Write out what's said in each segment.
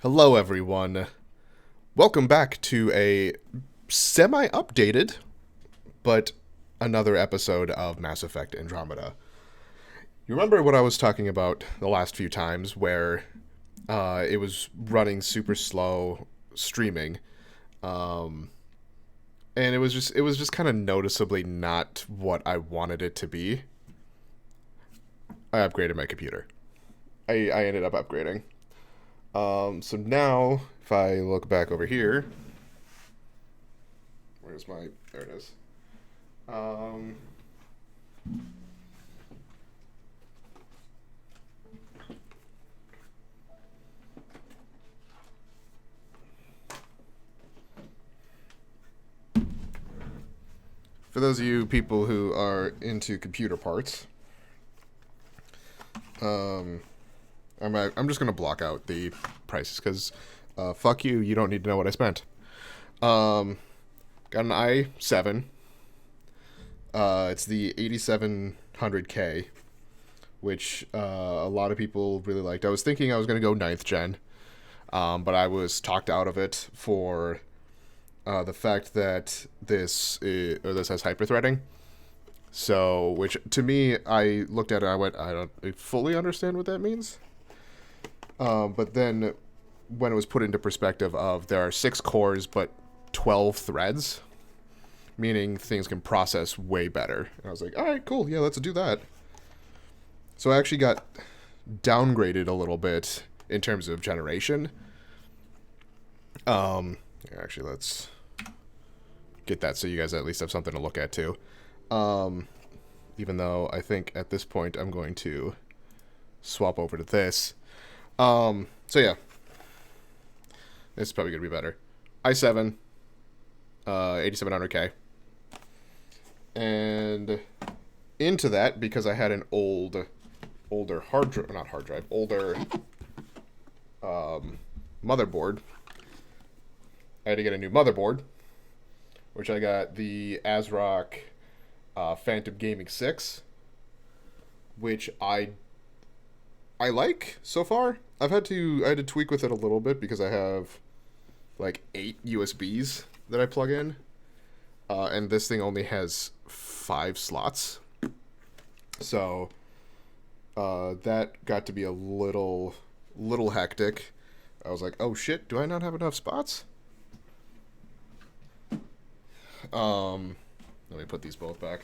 Hello, everyone. Welcome back to a semi-updated, but another episode of Mass Effect Andromeda. You remember what I was talking about the last few times, where it was running super slow streaming, um, and it was just kind of noticeably not what I wanted it to be. I upgraded my computer. I ended up upgrading. So now, if I look back over here, where's my, there it is. Um, for those of you people who are into computer parts, um, I'm just gonna block out the prices because, fuck you, you don't need to know what I spent. Um, got an i7. It's the 8700K, which a lot of people really liked. I was thinking I was gonna go ninth gen, but I was talked out of it for the fact that this has hyperthreading. So, which to me, I looked at it, I went, I don't fully understand what that means. But then, when it was put into perspective of there are 6 cores but 12 threads, meaning things can process way better. And I was like, all right, cool, yeah, let's do that. So I actually got downgraded a little bit in terms of generation. Actually, let's get that so you guys at least have something to look at too. Even though I think at this point I'm going to swap over to this. So yeah, this is probably gonna be better. i7, 8700K, and into that, because I had an older motherboard. I had to get a new motherboard, which I got the ASRock Phantom Gaming 6, which I like so far. I had to tweak with it a little bit because I have like 8 USBs that I plug in, and this thing only has 5 slots. So that got to be a little hectic. I was like, oh shit, do I not have enough spots? Let me put these both back.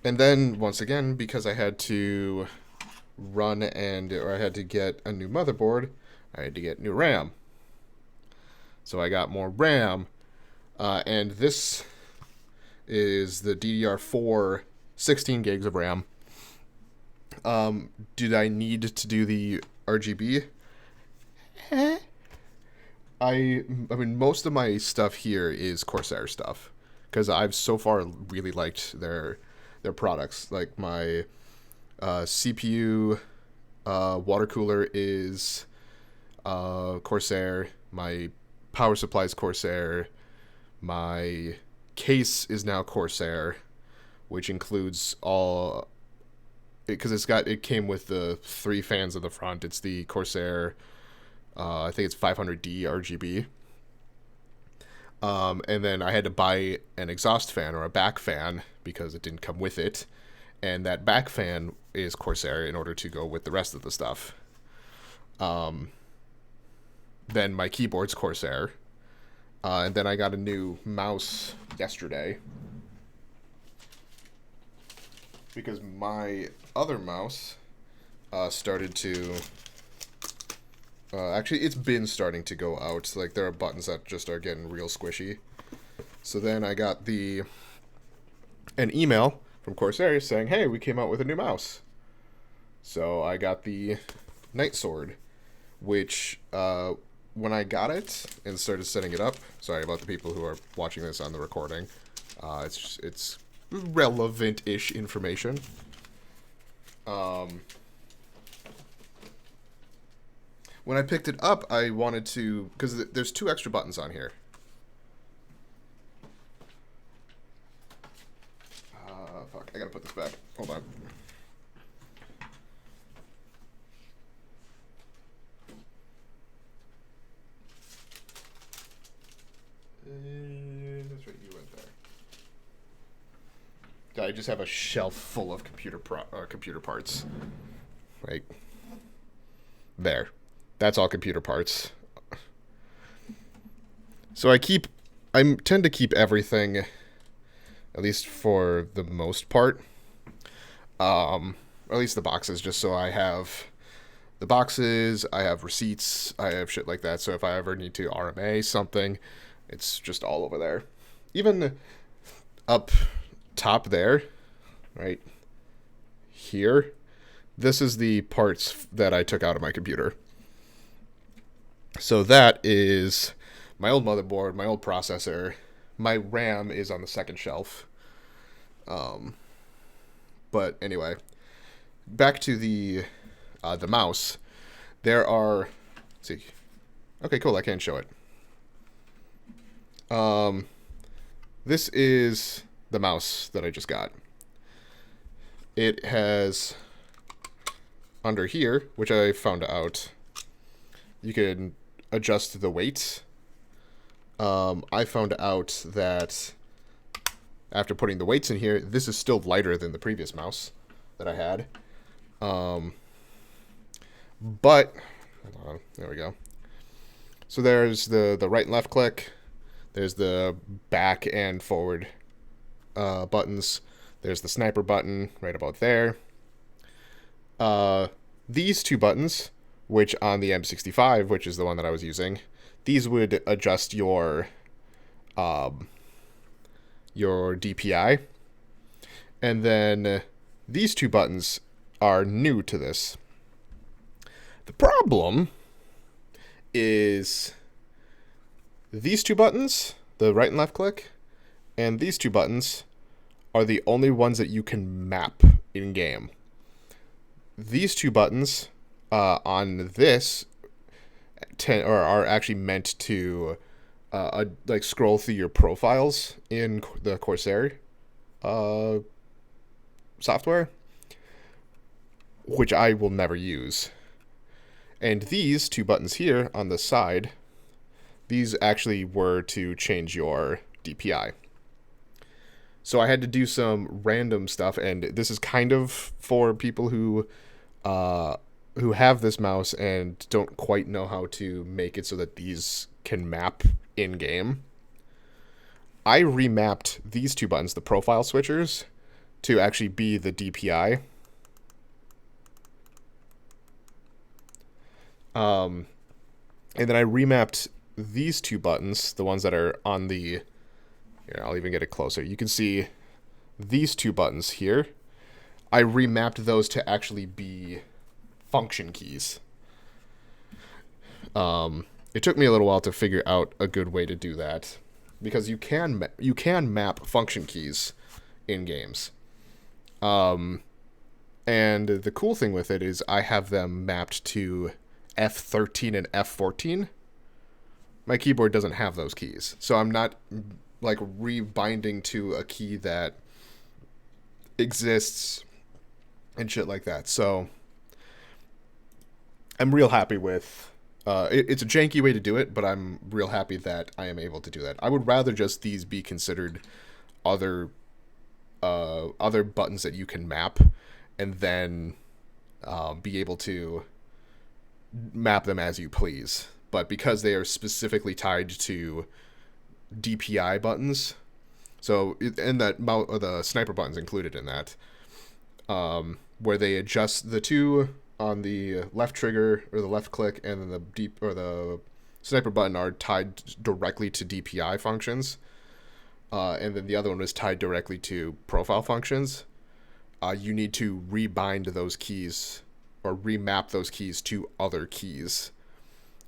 And then once again, because I had to I had to get a new motherboard, I had to get new RAM. So I got more RAM, and this is the DDR4 16 gigs of RAM. Did I need to do the RGB? I mean, most of my stuff here is Corsair stuff because I've so far really liked their products. Like my CPU water cooler is Corsair. My power supply is Corsair. My case is now Corsair, which includes all, because it came with the 3 fans at the front. It's the Corsair. I think it's 500D RGB. And then I had to buy an exhaust fan or a back fan because it didn't come with it. And that back fan is Corsair in order to go with the rest of the stuff. Then my keyboard's Corsair. And then I got a new mouse yesterday, because my other mouse started to... actually, it's been starting to go out. Like, there are buttons that just are getting real squishy. So then I got an email from Corsair saying, hey, we came out with a new mouse. So I got the Night Sword, which, when I got it and started setting it up... Sorry about the people who are watching this on the recording. It's relevant-ish information. When I picked it up, I wanted to... Because there's 2 extra buttons on here. put this back. Hold on. That's right, you went there. I just have a shelf full of computer parts. Like, there. That's all computer parts. So I tend to keep everything, at least for the most part. Or at least the boxes, just so I have the boxes, I have receipts, I have shit like that. So if I ever need to RMA something, it's just all over there. Even up top there, right here, this is the parts that I took out of my computer. So that is my old motherboard, my old processor. My RAM is on the second shelf. But anyway, back to the mouse. There are, let's see. Okay, cool. I can show it. This is the mouse that I just got. It has under here, which I found out, you can adjust the weight. I found out that after putting the weights in here, this is still lighter than the previous mouse that I had. But, hold on, there we go. So there's the right and left click. There's the back and forward buttons. There's the sniper button right about there. These two buttons, which on the M65, which is the one that I was using, these would adjust your DPI. And then these two buttons are new to this. The problem is these two buttons, the right and left click, and these two buttons are the only ones that you can map in game. These two buttons on this are actually meant to like scroll through your profiles in the Corsair software, which I will never use. And these two buttons here on the side, these actually were to change your DPI. So I had to do some random stuff, and this is kind of for people who have this mouse and don't quite know how to make it so that these can map in-game. I remapped these two buttons, the profile switchers, to actually be the DPI. And then I remapped these two buttons, the ones that are on the... Here, I'll even get it closer. You can see these two buttons here. I remapped those to actually be function keys. It took me a little while to figure out a good way to do that, because you can map function keys in games. And the cool thing with it is I have them mapped to F13 and F14. My keyboard doesn't have those keys, so I'm not like rebinding to a key that exists and shit like that. So I'm real happy with it's a janky way to do it, but I'm real happy that I am able to do that. I would rather just these be considered other buttons that you can map, and then be able to map them as you please. But because they are specifically tied to DPI buttons, so and that the sniper buttons included in that, where they adjust the two on the left trigger or the left click, and then the sniper button are tied directly to DPI functions, and then the other one is tied directly to profile functions. You need to rebind those keys or remap those keys to other keys,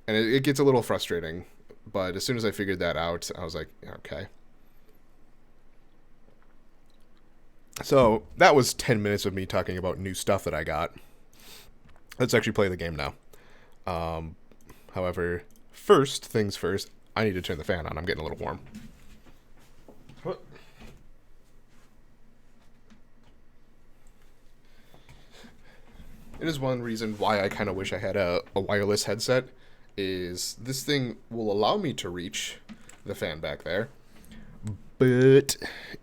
and it gets a little frustrating. But as soon as I figured that out, I was like, okay. So that was 10 minutes of me talking about new stuff that I got. Let's actually play the game now. However, first things first, I need to turn the fan on. I'm getting a little warm. What? it is one reason why I kind of wish I had a wireless headset, is this thing will allow me to reach the fan back there, but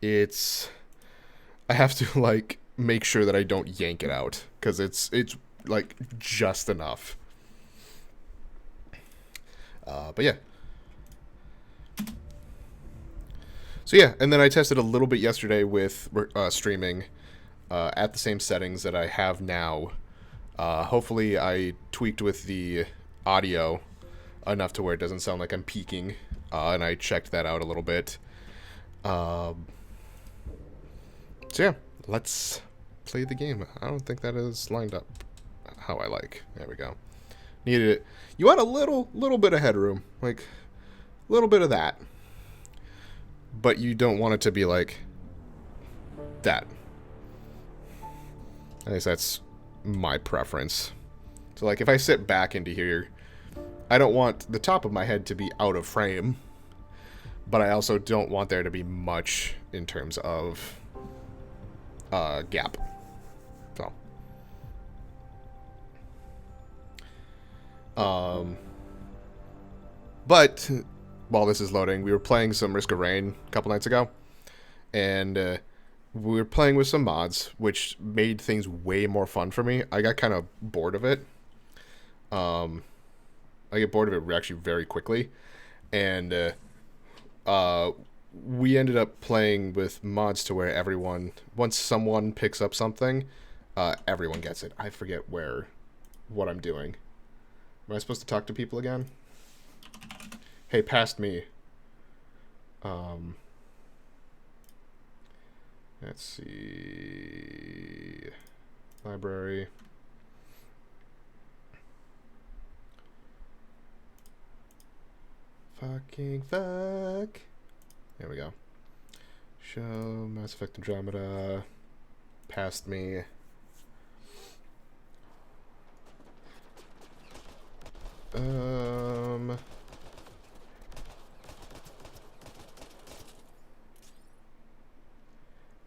I have to, like, make sure that I don't yank it out, because it's like, just enough. But yeah. So yeah, and then I tested a little bit yesterday with streaming at the same settings that I have now. Hopefully I tweaked with the audio enough to where it doesn't sound like I'm peaking, and I checked that out a little bit. So yeah, let's play the game. I don't think that is lined up how I like. There we go. Needed it. You want a little bit of headroom, like a little bit of that, but you don't want it to be like that. I guess that's my preference. So like if I sit back into here, I don't want the top of my head to be out of frame, but I also don't want there to be much in terms of gap. So but while this is loading, we were playing some Risk of Rain a couple nights ago, and we were playing with some mods, which made things way more fun for me. I got kind of bored of it. I get bored of it actually very quickly, and we ended up playing with mods to where once someone picks up something, everyone gets it. I forget what I'm doing. Am I supposed to talk to people again? Hey, past me. Let's see. Library. Fucking fuck. There we go. Show Mass Effect Andromeda. Past me.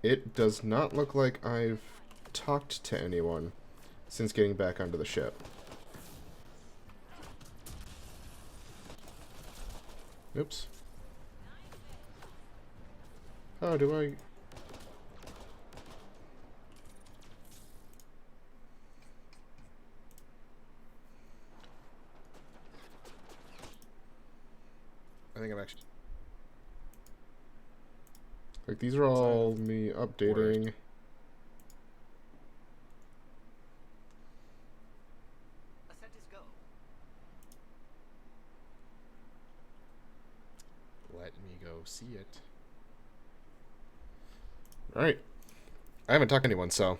It does not look like I've talked to anyone since getting back onto the ship. Oops. How do I... I think I'm actually... Like, these are all me updating. Let me go see it. Alright. I haven't talked to anyone, so...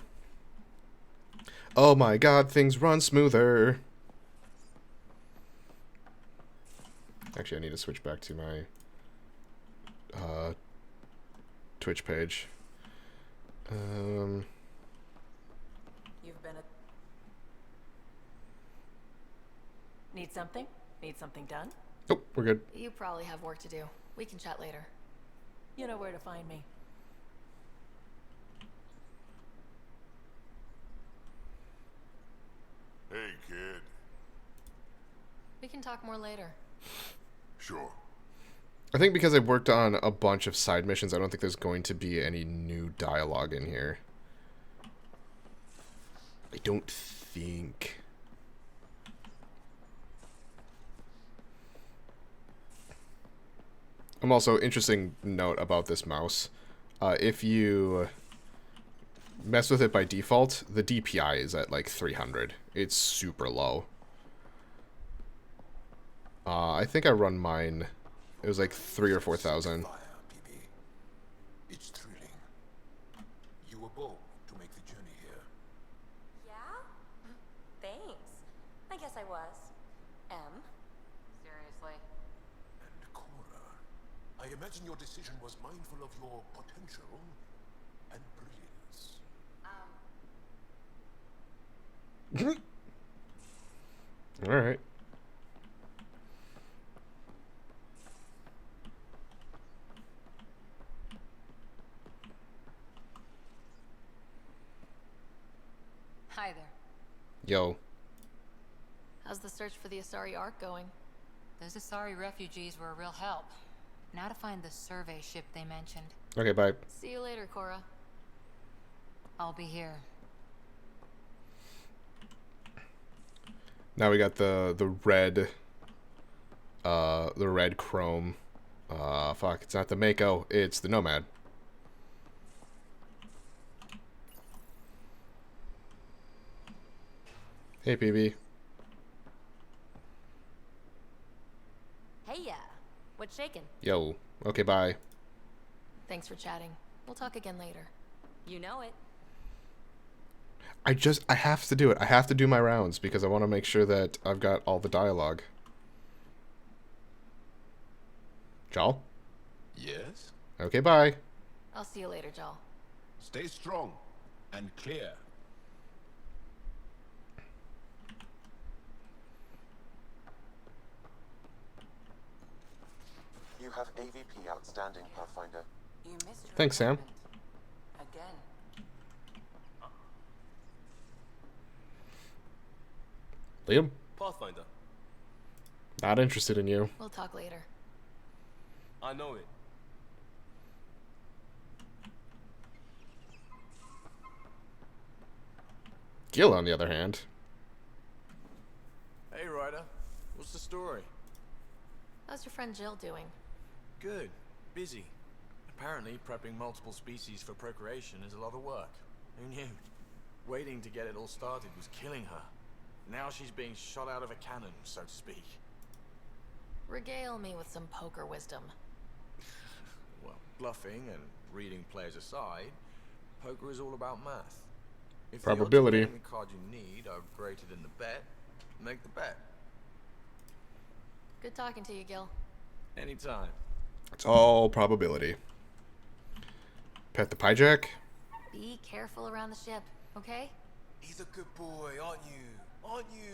Oh my god, things run smoother! Actually, I need to switch back to my... Twitch page. You've been Need something? Need something done? Oh, we're good. You probably have work to do. We can chat later. You know where to find me. Hey, kid. We can talk more later. Sure. I think because I've worked on a bunch of side missions, I don't think there's going to be any new dialogue in here. I don't think. I'm also, interesting note about this mouse. If you mess with it by default, the DPI is at like 300. It's super low. I think I run mine... It was like 3,000 or 4,000. It's thrilling. You were bold to make the journey here. Yeah? Thanks. I guess I was. Seriously? And Cora, I imagine your decision was mindful of your potential and brilliance. Alright. Hi there. Yo. How's the search for the Asari Ark going? Those Asari refugees were a real help. Now to find the survey ship they mentioned. Okay, bye. See you later, Cora. I'll be here. Now we got the red chrome. Fuck, it's not the Mako, it's the Nomad. Hey, PB. Hey, what's shaking? Yo. Okay, bye. Thanks for chatting. We'll talk again later. You know it. I have to do it. I have to do my rounds because I want to make sure that I've got all the dialogue. Jal? Yes? Okay, bye. I'll see you later, Jal. Stay strong and clear. You have AVP outstanding, Pathfinder. You missed your Thanks, Sam. appointment. Again. Liam? Pathfinder. Not interested in you. We'll talk later. I know it. Gil, on the other hand. Hey, Ryder. What's the story? How's your friend Jill doing? Good. Busy. Apparently, prepping multiple species for procreation is a lot of work. Who knew? Waiting to get it all started was killing her. Now she's being shot out of a cannon, so to speak. Regale me with some poker wisdom. Well, bluffing and reading players aside, poker is all about math. If Probability. the odds of getting the card you need are greater than the bet, make the bet. Good talking to you, Gil. Anytime. It's all probability. Pet the Pyjack? Be careful around the ship, okay? He's a good boy, aren't you? Aren't you?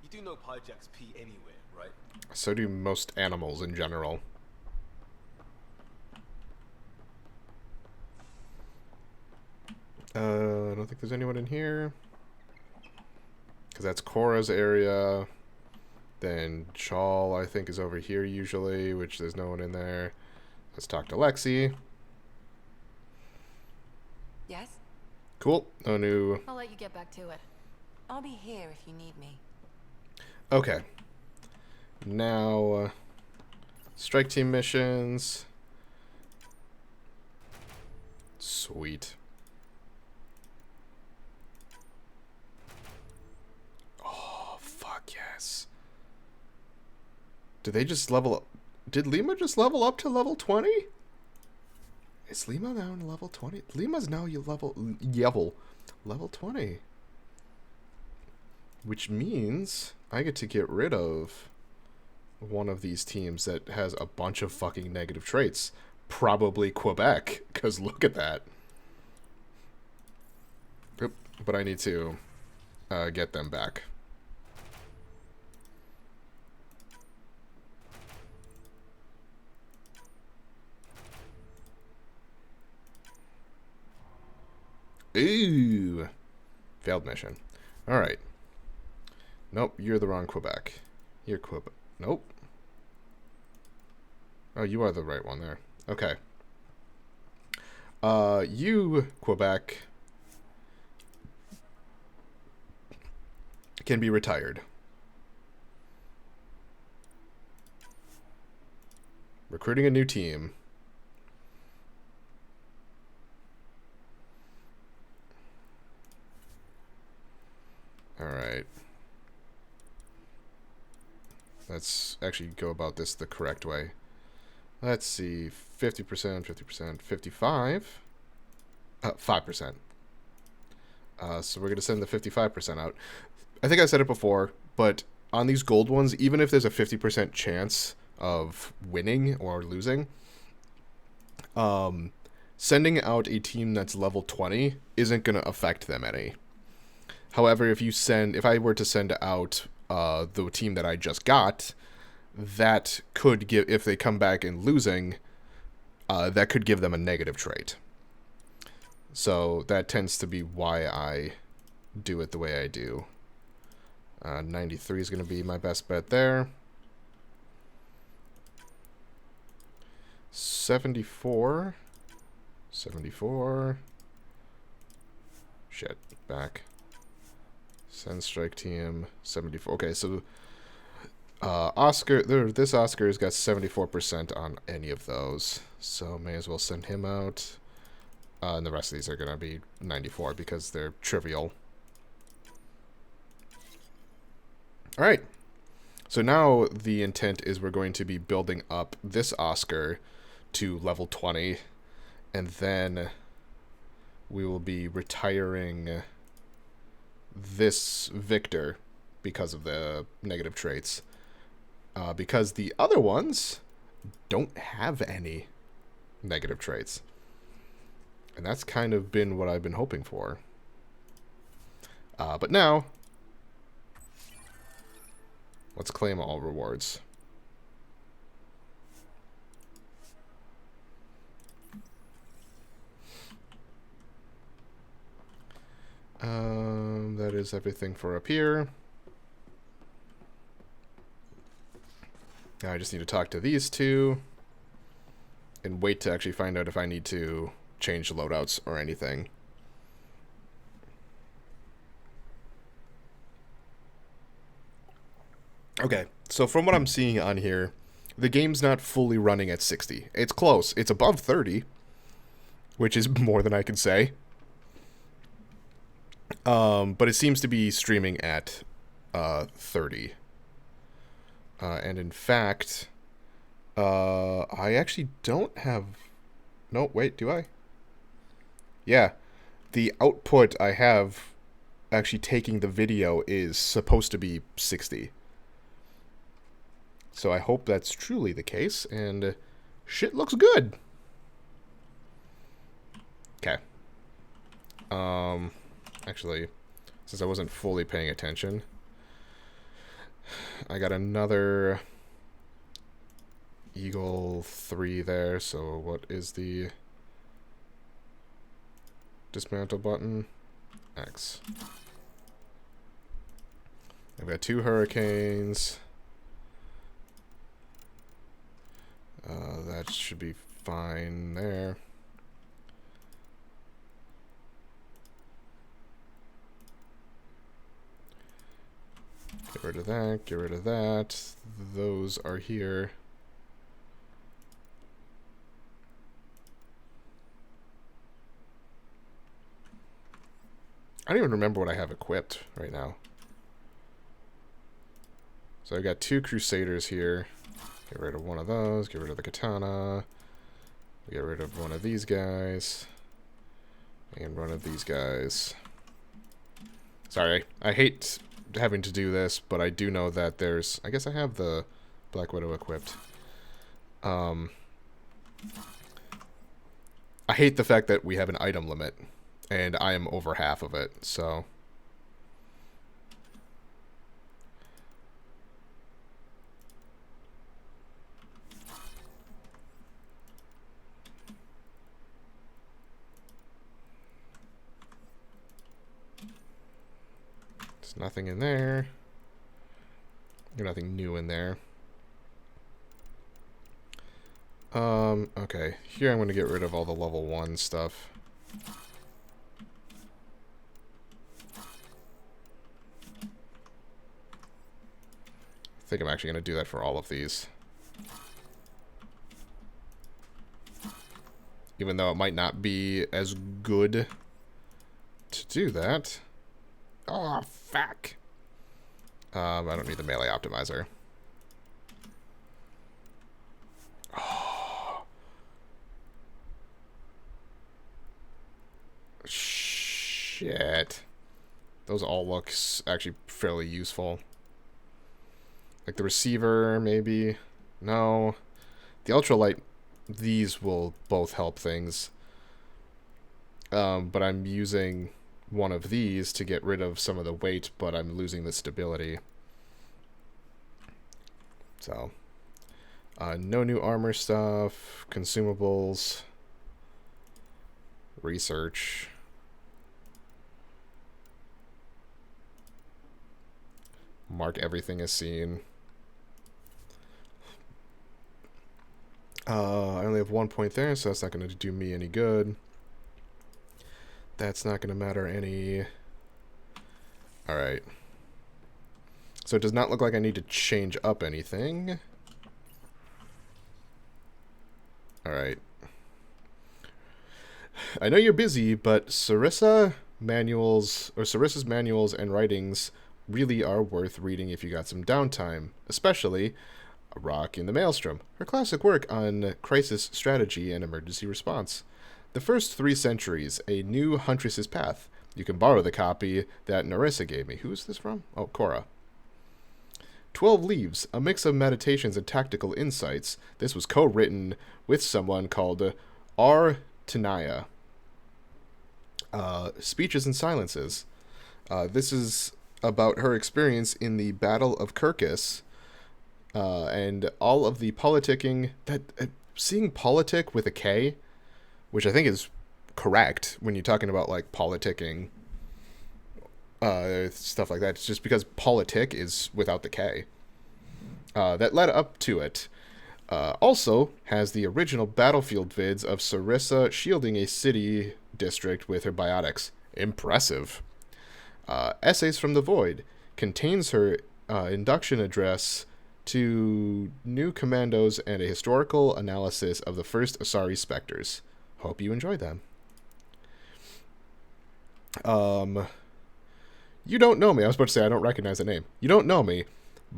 You do know Pyjacks pee anywhere, right? So do most animals in general. I don't think there's anyone in here. Because that's Cora's area. Then Chal, I think, is over here usually, which there's no one in there. Let's talk to Lexi. Yes? Cool. No new... I'll let you get back to it. I'll be here if you need me. Okay. Now, strike team missions. Sweet. Oh, fuck yes. Did they just level up? Did Lima just level up to level 20? Is Lima now in level 20? Lima's now level 20. Which means I get to get rid of one of these teams that has a bunch of fucking negative traits. Probably Quebec, because look at that. Oop, but I need to get them back. Ooh. Failed mission. Alright. Nope, you're the wrong Quebec. You're Quebec. Nope. Oh, you are the right one there. Okay. You, Quebec, can be retired. Recruiting a new team. Alright. Let's actually go about this the correct way. Let's see. 50%, 50%, 55. 5%. So we're going to send the 55% out. I think I said it before, but on these gold ones, even if there's a 50% chance of winning or losing, sending out a team that's level 20 isn't going to affect them any. However, if I were to send out the team that I just got, that could give, if they come back in losing, that could give them a negative trait. So that tends to be why I do it the way I do. 93 is going to be my best bet there. 74. 74. Shit. Back. Send strike team. 74. Okay, so Oscar, this Oscar's got 74% on any of those, so may as well send him out. And the rest of these are going to be 94 because they're trivial. Alright, so now the intent is we're going to be building up this Oscar to level 20, and then we will be retiring this Victor because of the negative traits. Because the other ones don't have any negative traits. And that's kind of been what I've been hoping for. But now, let's claim all rewards. That is everything for up here. Now I just need to talk to these two and wait to actually find out if I need to change loadouts or anything. Okay, so from what I'm seeing on here, the game's not fully running at 60. It's close. It's above 30, which is more than I can say. But it seems to be streaming at 30. And in fact, I actually don't have... No, wait, do I? Yeah, the output I have actually taking the video is supposed to be 60. So I hope that's truly the case, and shit looks good. Okay. Actually, since I wasn't fully paying attention, I got another Eagle 3 there, so what is the dismantle button? X. I've got 2 Hurricanes. That should be fine there. Get rid of that, get rid of that. Those are here. I don't even remember what I have equipped right now. So I've got 2 Crusaders here. Get rid of one of those, get rid of the Katana. Get rid of one of these guys. And one of these guys. Sorry, I hate having to do this, but I do know that there's... I guess I have the Black Widow equipped. I hate the fact that we have an item limit, and I am over half of it, so... There's nothing in there. There's nothing new in there. Okay. Here I'm going to get rid of all the level 1 stuff. I think I'm actually going to do that for all of these. Even though it might not be as good to do that. Oh, fuck. I don't need the melee optimizer. Oh. Shit. Those all look actually fairly useful. Like the receiver, maybe. No. The ultralight, these will both help things. But I'm using one of these to get rid of some of the weight, but I'm losing the stability. So, no new armor stuff, consumables, research. Mark everything as seen. I only have 1 point there, so that's not going to do me any good. That's not going to matter any. Alright. So it does not look like I need to change up anything. Alright. I know you're busy, but Sarissa's manuals and writings really are worth reading if you got some downtime, especially A Rock in the Maelstrom, her classic work on crisis strategy and emergency response. The First 3 Centuries, A New Huntress's Path. You can borrow the copy that Narissa gave me. Who's this from? Oh, Cora. 12 Leaves, a mix of meditations and tactical insights. This was co-written with someone called R. Tanaya. Speeches and Silences. This is about her experience in the Battle of Kirkus, and all of the politicking. Seeing politic with a K, which I think is correct when you're talking about like politicking, stuff like that. It's just because politic is without the K. That led up to it. Also has the original battlefield vids of Sarissa shielding a city district with her biotics. Impressive. Essays from the Void contains her induction address to new commandos and a historical analysis of the first Asari Spectres. Hope you enjoy them. You don't know me. I was about to say I don't recognize the name. You don't know me,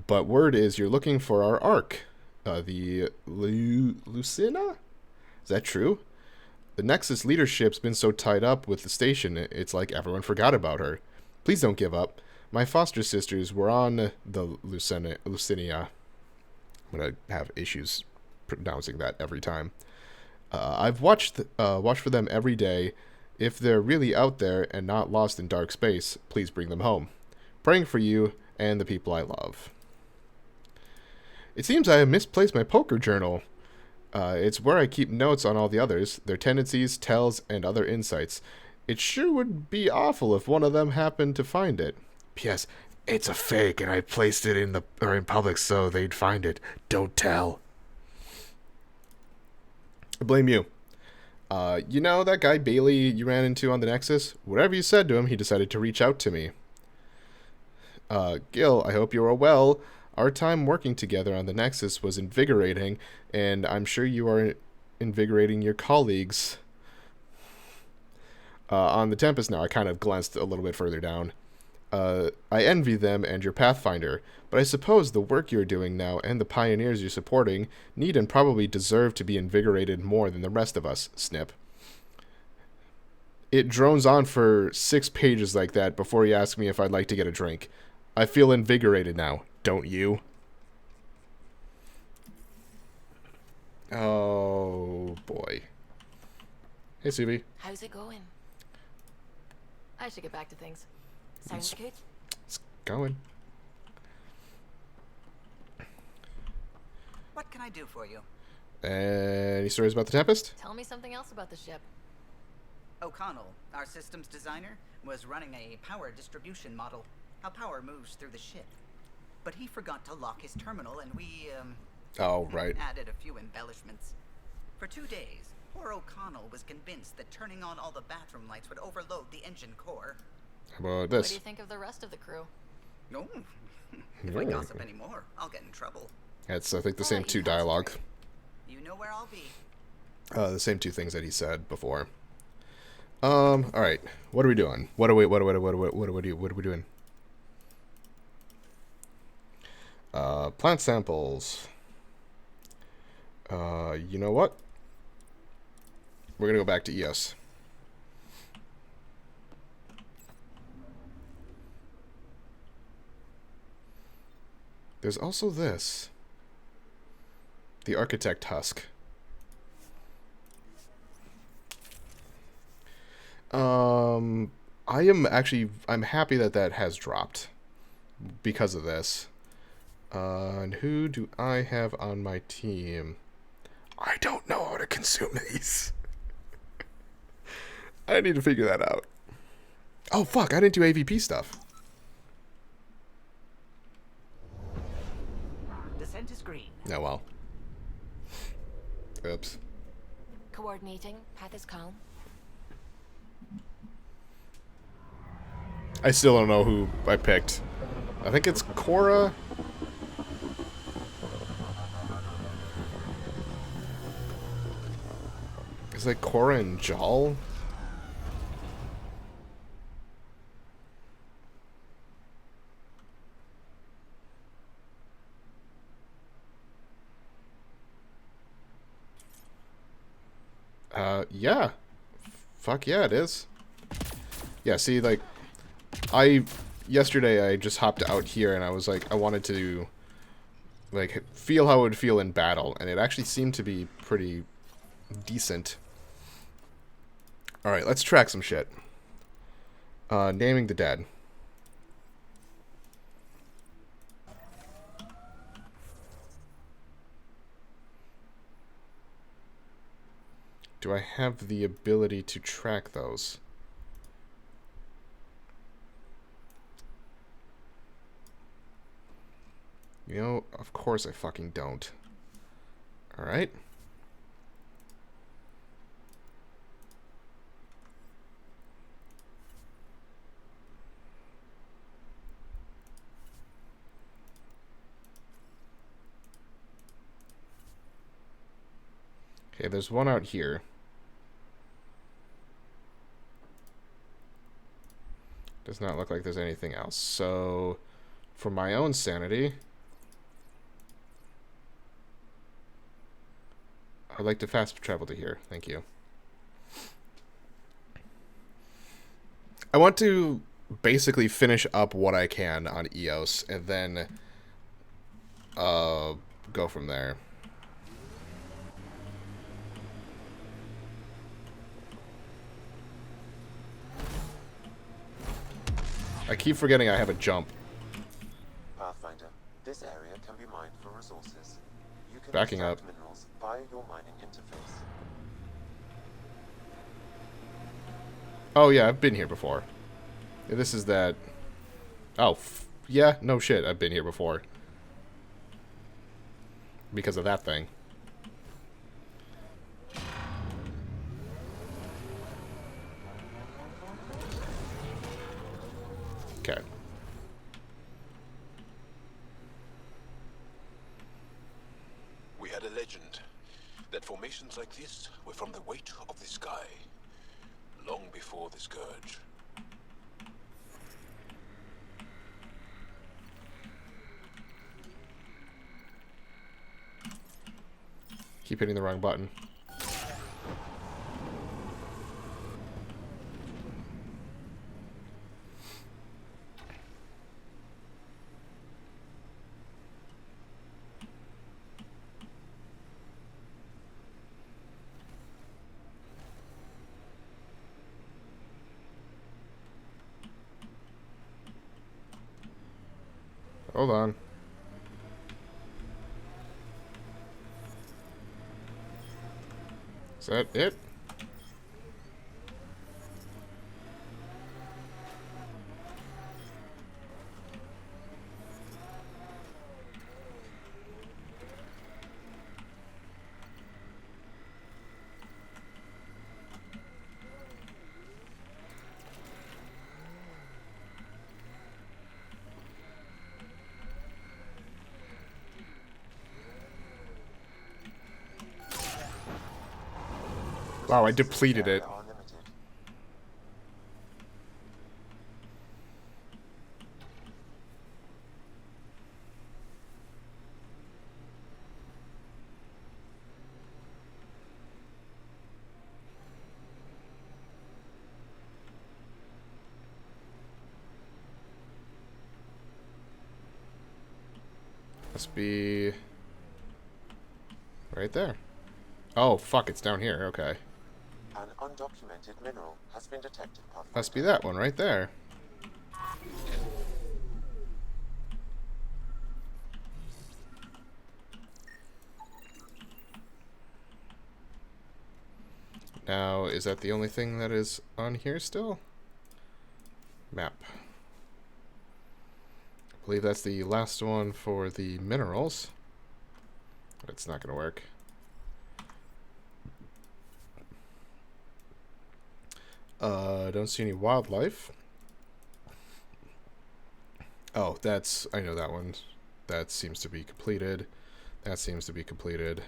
but word is you're looking for our Ark. The Lucina? Is that true? The Nexus leadership's been so tied up with the station, it's like everyone forgot about her. Please don't give up. My foster sisters were on the Lucinia. I'm going to have issues pronouncing that every time. I've watched for them every day. If they're really out there and not lost in dark space, please bring them home. Praying for you and the people I love. It seems I have misplaced my poker journal. It's where I keep notes on all the others, their tendencies, tells, and other insights. It sure would be awful if one of them happened to find it. P.S. It's a fake, and I placed it in public so they'd find it. Don't tell. I blame you. You know that guy Bailey you ran into on the Nexus? Whatever you said to him, he decided to reach out to me. Gil, I hope you are well. Our time working together on the Nexus was invigorating, and I'm sure you are invigorating your colleagues. On the Tempest now, I kind of glanced a little bit further down. I envy them and your Pathfinder, but I suppose the work you're doing now and the pioneers you're supporting need and probably deserve to be invigorated more than the rest of us, Snip. It drones on for 6 pages like that before he asks me if I'd like to get a drink. I feel invigorated now, don't you? Oh, boy. Hey, Suvi. How's it going? I should get back to things. Sounds good? It's going. What can I do for you? Any stories about the Tempest? Tell me something else about the ship. O'Connell, our systems designer, was running a power distribution model, how power moves through the ship. But he forgot to lock his terminal, and we, Oh, right. added a few embellishments. For 2 days, poor O'Connell was convinced that turning on all the bathroom lights would overload the engine core. How about What this? do you think of the rest of the crew? No. If I gossip anymore, I'll get in trouble. It's, I think, the I'll same let 2 you dialogue. concentrate. You know where I'll be. The same 2 things that he said before. Alright. What are we doing? What are we doing? Plant samples. You know what? We're gonna go back to ES. There's also this. The Architect Husk. I'm happy that that has dropped because of this. And who do I have on my team? I don't know how to consume these. I need to figure that out. Oh, fuck, I didn't do AVP stuff. Oh, well. Oops. Coordinating. Path is calm. I still don't know who I picked. I think it's Cora. Is it Cora and Jal? Yeah. Fuck yeah, it is. Yeah, see, like, yesterday I just hopped out here and I was like, I wanted to, like, feel how it would feel in battle, and it actually seemed to be pretty decent. Alright, let's track some shit. Naming the dead. Do I have the ability to track those? You know, of course I fucking don't. Alright. Okay, there's one out here. Does not look like there's anything else. So, for my own sanity, I'd like to fast travel to here. Thank you. I want to basically finish up what I can on EOS and then go from there. I keep forgetting I have a jump. Pathfinder, this area can be mined for resources. You can Backing extract up. minerals via your mining interface. Oh yeah, I've been here before. Yeah, this is that... Oh, yeah, no shit, I've been here before. Because of that thing. Okay. We had a legend that formations like this were from the weight of the sky, long before the Scourge. Keep hitting the wrong button. Hold on. Is that it? Wow, I depleted it. Are limited. Must be right there. Oh, fuck, it's down here. Okay. An undocumented mineral has been detected, Pathfinder. Must be that one right there. Now, is that the only thing that is on here still? Map. I believe that's the last one for the minerals. It's not gonna work. I don't see any wildlife. Oh, that's... I know that one. That seems to be completed. That seems to be completed.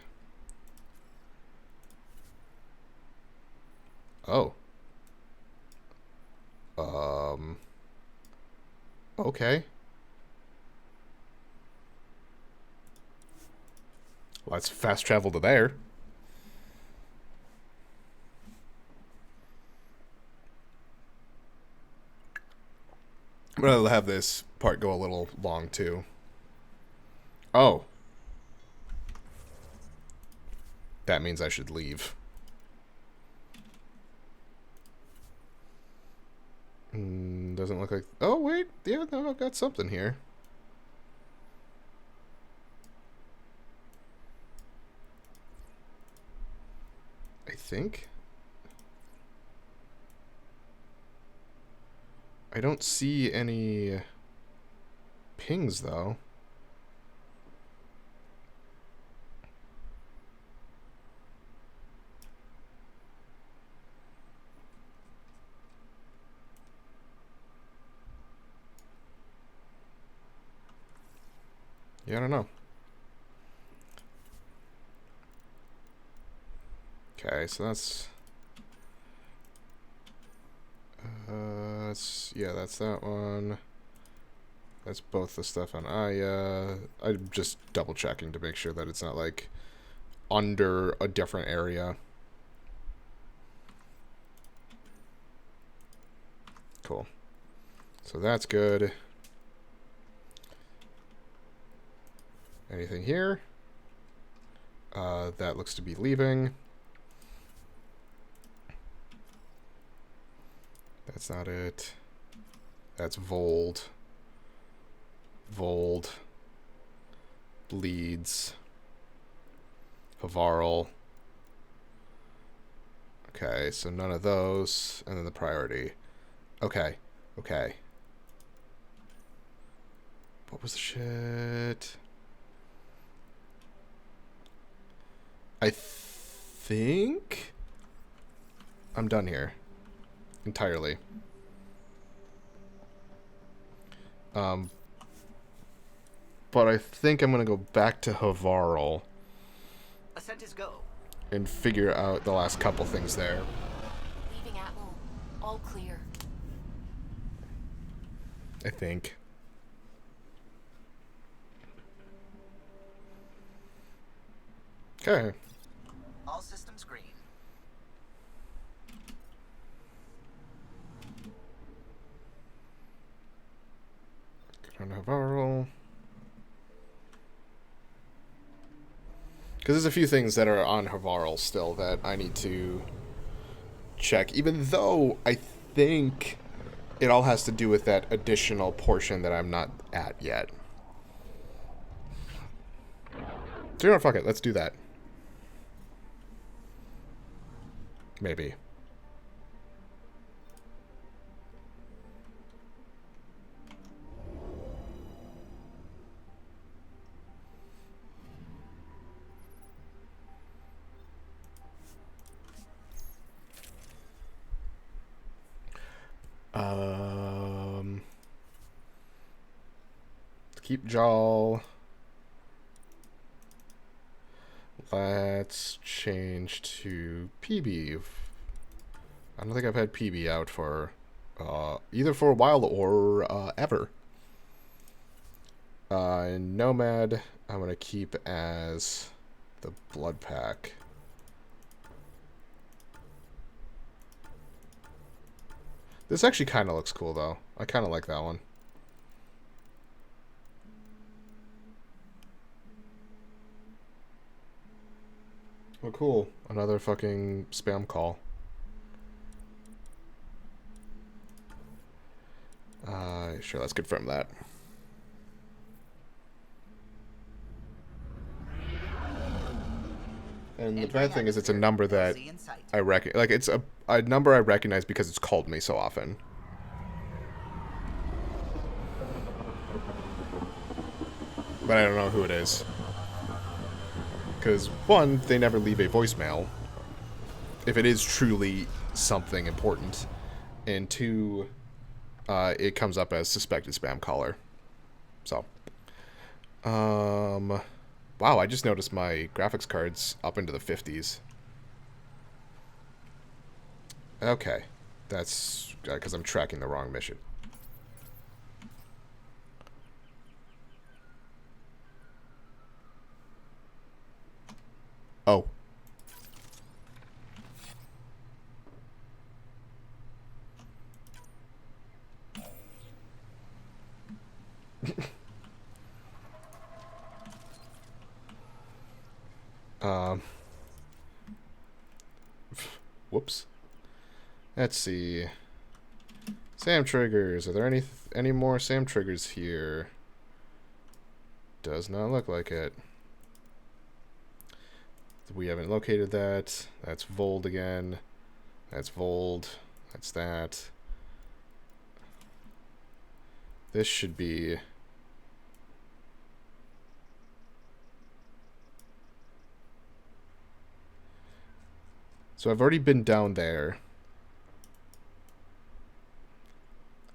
Oh. Okay. Let's fast travel to there. I'm gonna have this part go a little long too. Oh. That means I should leave. Doesn't look like... Oh, wait. Yeah, no, I've got something here. I think. I don't see any pings, though. Yeah, I don't know. Okay, so that's... yeah, that's that one. That's both the stuff on Aya. I'm just double checking to make sure that it's not like under a different area. Cool. So that's good. Anything here? That looks to be leaving. That's not it. That's Vold. Vold. Bleeds. Havarl. Okay, so none of those. And then the priority. Okay. Okay. What was the shit? I think I'm done here. Entirely. But I think I'm gonna go back to Havarl Ascent is go. and figure out the last couple things there. Leaving Atwell. All clear. I think. Okay. All systems green. Go down to Havarl. Because there's a few things that are on Havarl still that I need to check. Even though I think it all has to do with that additional portion that I'm not at yet. So, you know, fuck it. Let's do that. Maybe. Keep Jaw. Let's change to PB. I don't think I've had PB out for either for a while or ever. Nomad, I'm gonna keep as the blood pack. This actually kind of looks cool, though. I kind of like that one. Oh, cool. Another fucking spam call. Sure, let's confirm that. And the bad thing is it's a number that I reckon, like, it's a number I recognize because it's called me so often. But I don't know who it is. Because, one, they never leave a voicemail, if it is truly something important. And two, it comes up as suspected spam caller. So, wow, I just noticed my graphics card's up into the 50s. Okay, that's because I'm tracking the wrong mission. Oh. Whoops. Let's see. SAM triggers. Are there any more SAM triggers here? Does not look like it. We haven't located that. That's Vold again. That's Vold. That's that. This should be... So I've already been down there.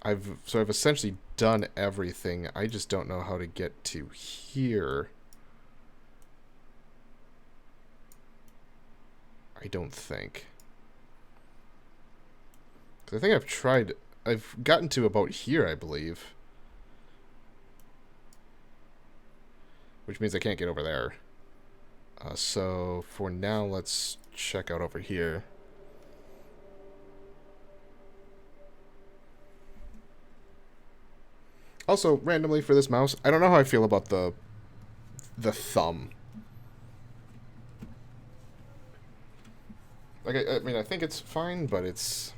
I've essentially done everything. I just don't know how to get to here. I don't think. 'Cause I think I've gotten to about here, I believe. Which means I can't get over there. So for now, let's check out over here. Also, randomly for this mouse, I don't know how I feel about the thumb. Like, I mean, I think it's fine, but it's...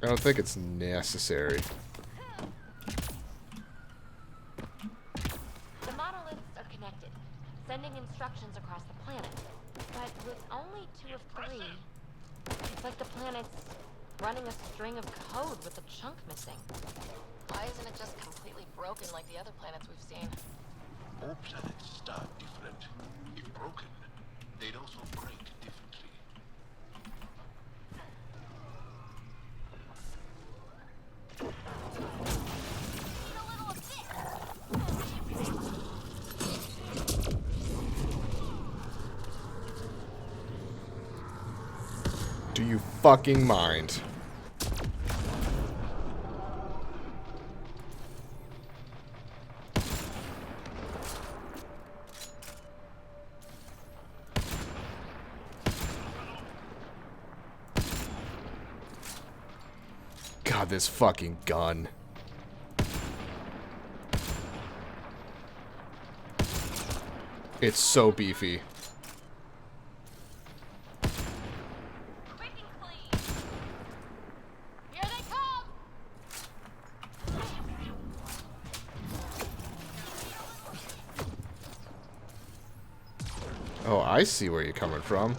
I don't think it's necessary. The monoliths are connected, sending instructions across the planet. But with only 2 of 3, it's like the planet's running a string of code with a chunk missing. Why isn't it just completely broken like the other planets we've seen? All planets start different. If broken, they'd also break differently. Do you fucking mind? God, this fucking gun. It's so beefy. Oh, I see where you're coming from.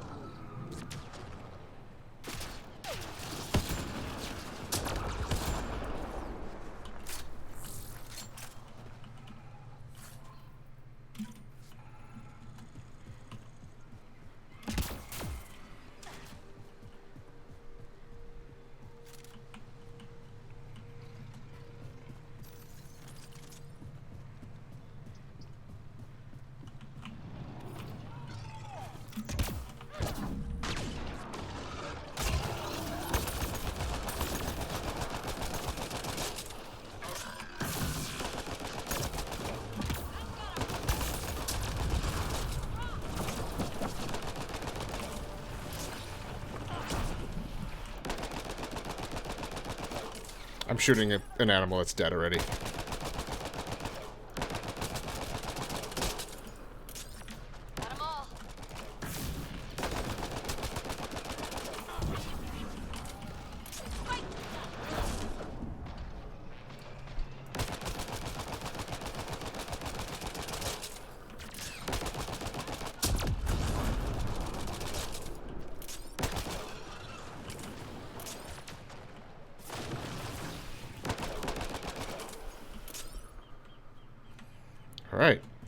I'm shooting an animal that's dead already. Got 'em all.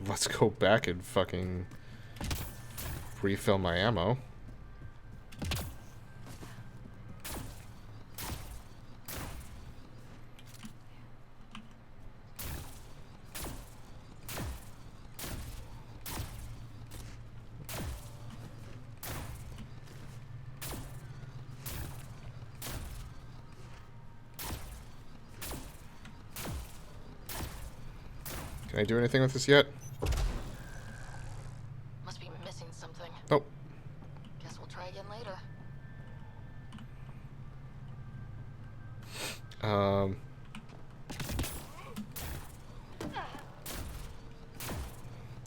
let's go back and fucking refill my ammo. Can I do anything with this yet? Must be missing something. Oh. Guess we'll try again later.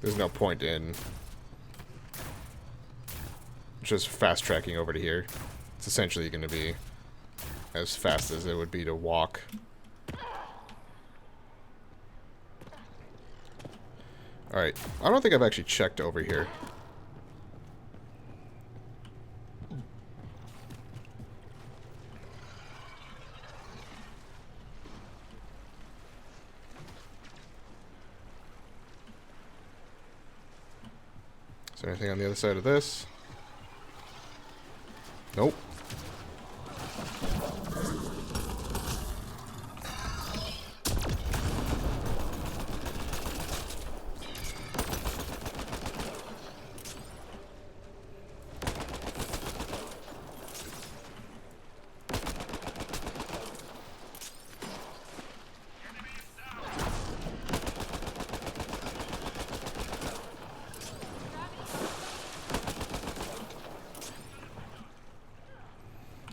There's no point in just fast tracking over to here. It's essentially going to be as fast as it would be to walk. Alright, I don't think I've actually checked over here. Is there anything on the other side of this? Nope.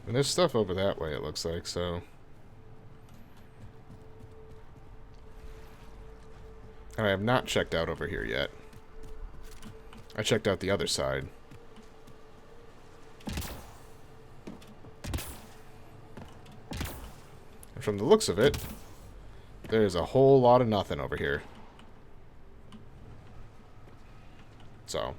And there's stuff over that way, it looks like, so... I have not checked out over here yet. I checked out the other side. And from the looks of it, there's a whole lot of nothing over here. So...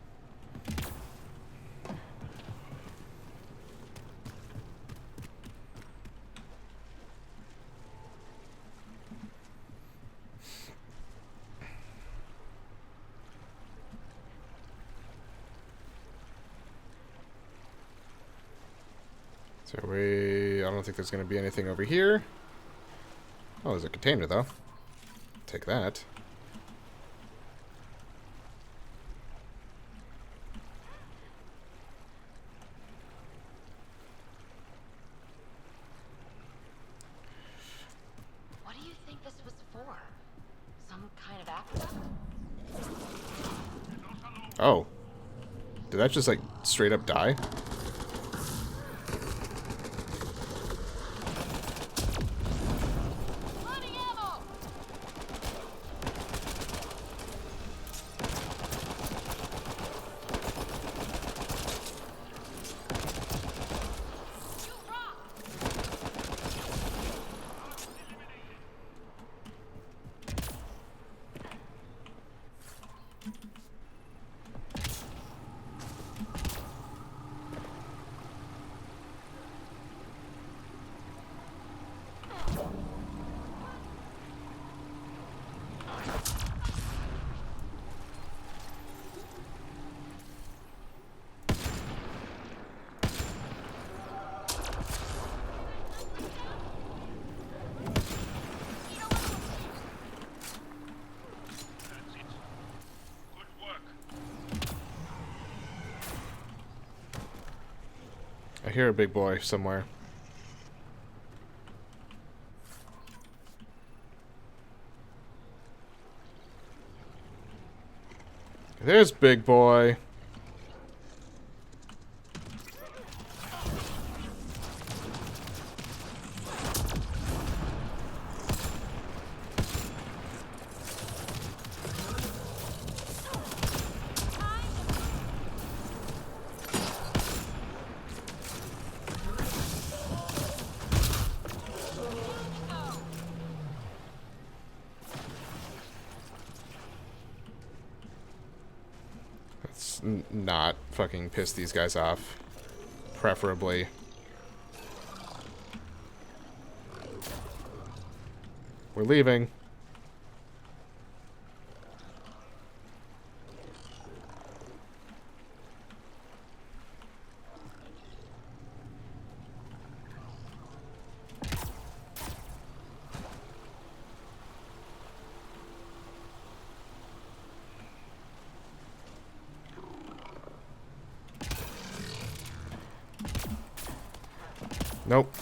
So I don't think there's going to be anything over here. Oh, there's a container, though. Take that. What do you think this was for? Some kind of accident? Oh. Did that just, like, straight up die? I hear a big boy somewhere. There's big boy. Not fucking piss these guys off. Preferably. We're leaving. Nope.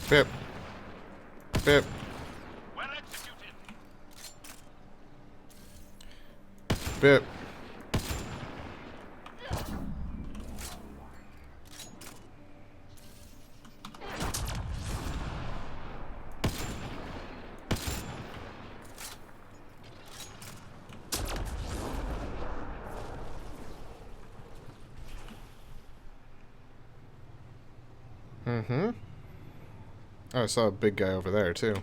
Pip. Pip. Well executed. Pip. Mm-hmm. Oh, I saw a big guy over there, too.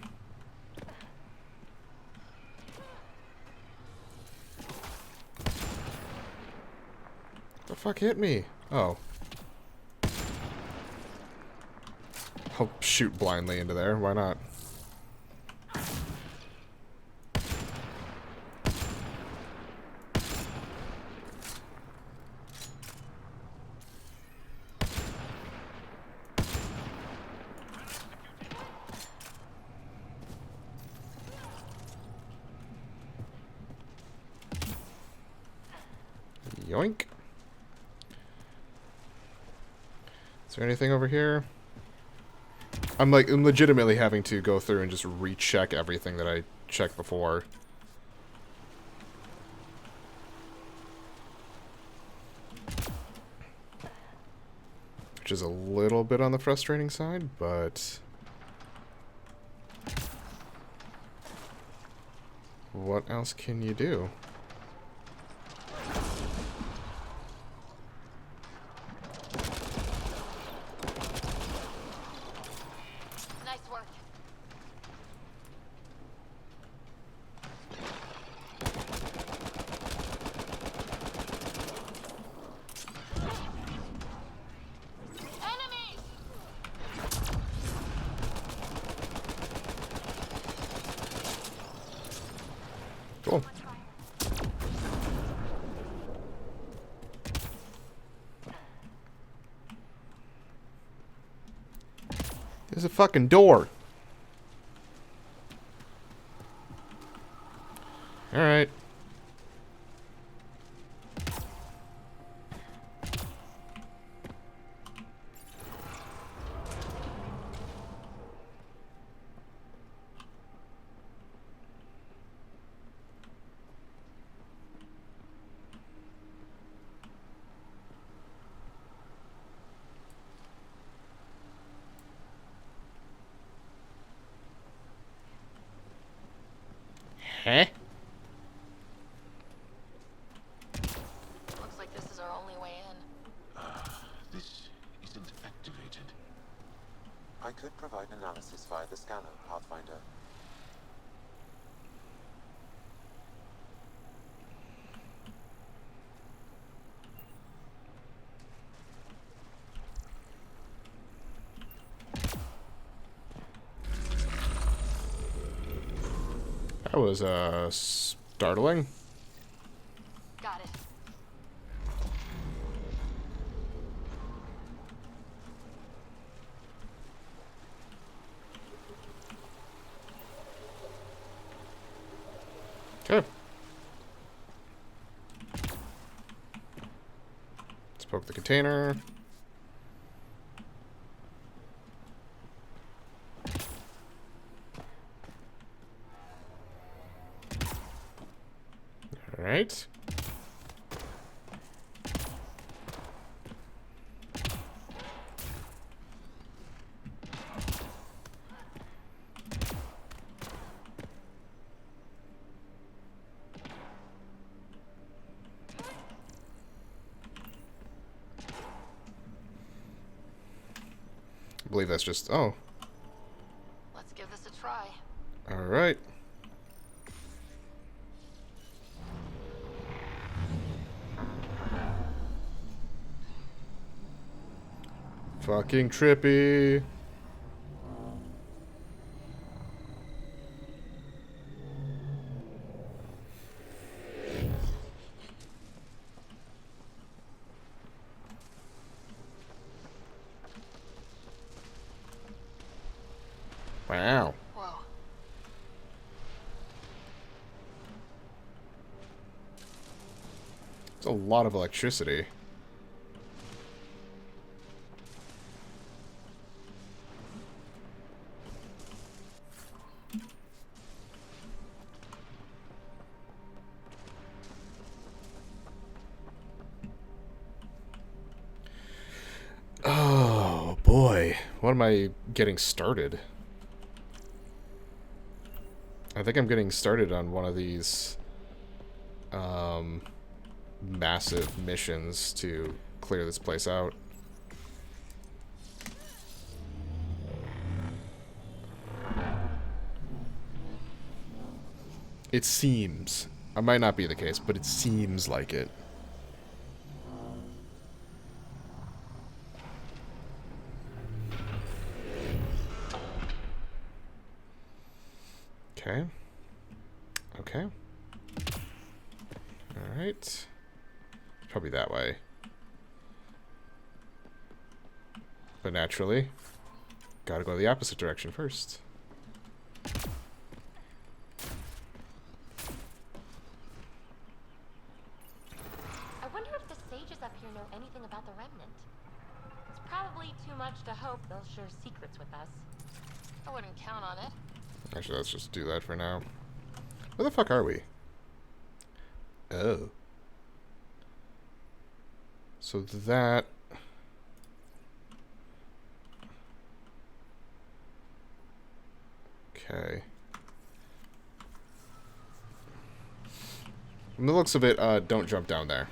The fuck hit me? Oh. I'll shoot blindly into there. Why not? Yoink. Is there anything over here? I'm legitimately having to go through and just recheck everything that I checked before. Which is a little bit on the frustrating side, but what else can you do? Nice work. Enemies! Cool. There's a fucking door. Alright. Huh? Looks like this is our only way in. This isn't activated. I could provide analysis via the scanner, Pathfinder. That was, startling. Got it. Okay. Let's poke the container. Alright. I believe that's just... Oh. Let's give this a try. Alright. Fucking trippy. Wow. Whoa. It's a lot of electricity. Oh boy, what am I getting started? I think I'm getting started on one of these massive missions to clear this place out. It seems. It might not be the case, but it seems like it. Okay. Okay. Alright. Probably that way. But naturally, gotta go the opposite direction first. I wonder if the sages up here know anything about the remnant. It's probably too much to hope they'll share secrets with us. I wouldn't count on it. Actually, let's just do that for now. Where the fuck are we? Oh. So that... Okay. From the looks of it, don't jump down there.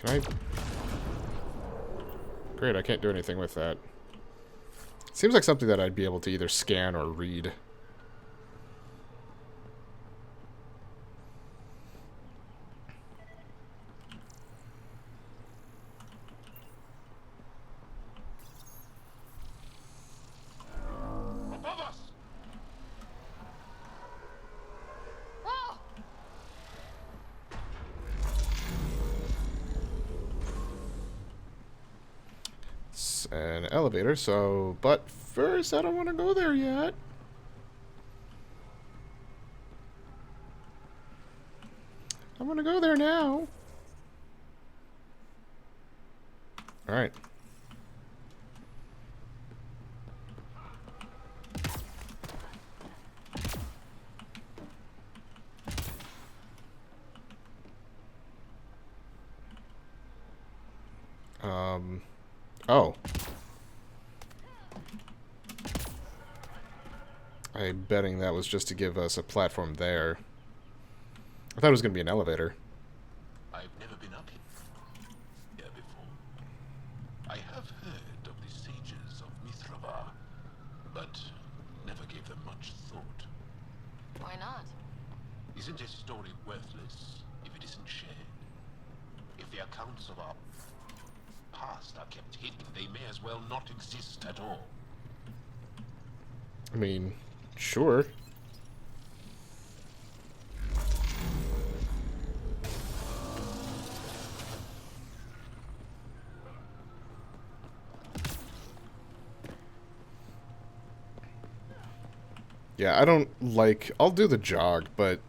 Can I... Great, I can't do anything with that. Seems like something that I'd be able to either scan or read. Above us! Whoa! It's an elevator, so... But first, I don't want to go there yet. I want to go there now. Alright. Oh. I'm betting that was just to give us a platform there. I thought it was going to be an elevator. I've never been up here before. I have heard of the sages of Mithrava, but never gave them much thought. Why not? Isn't a story worthless if it isn't shared? If the accounts of our past are kept hidden, they may as well not exist at all. I mean, sure. Yeah, I don't like... I'll do the jog, but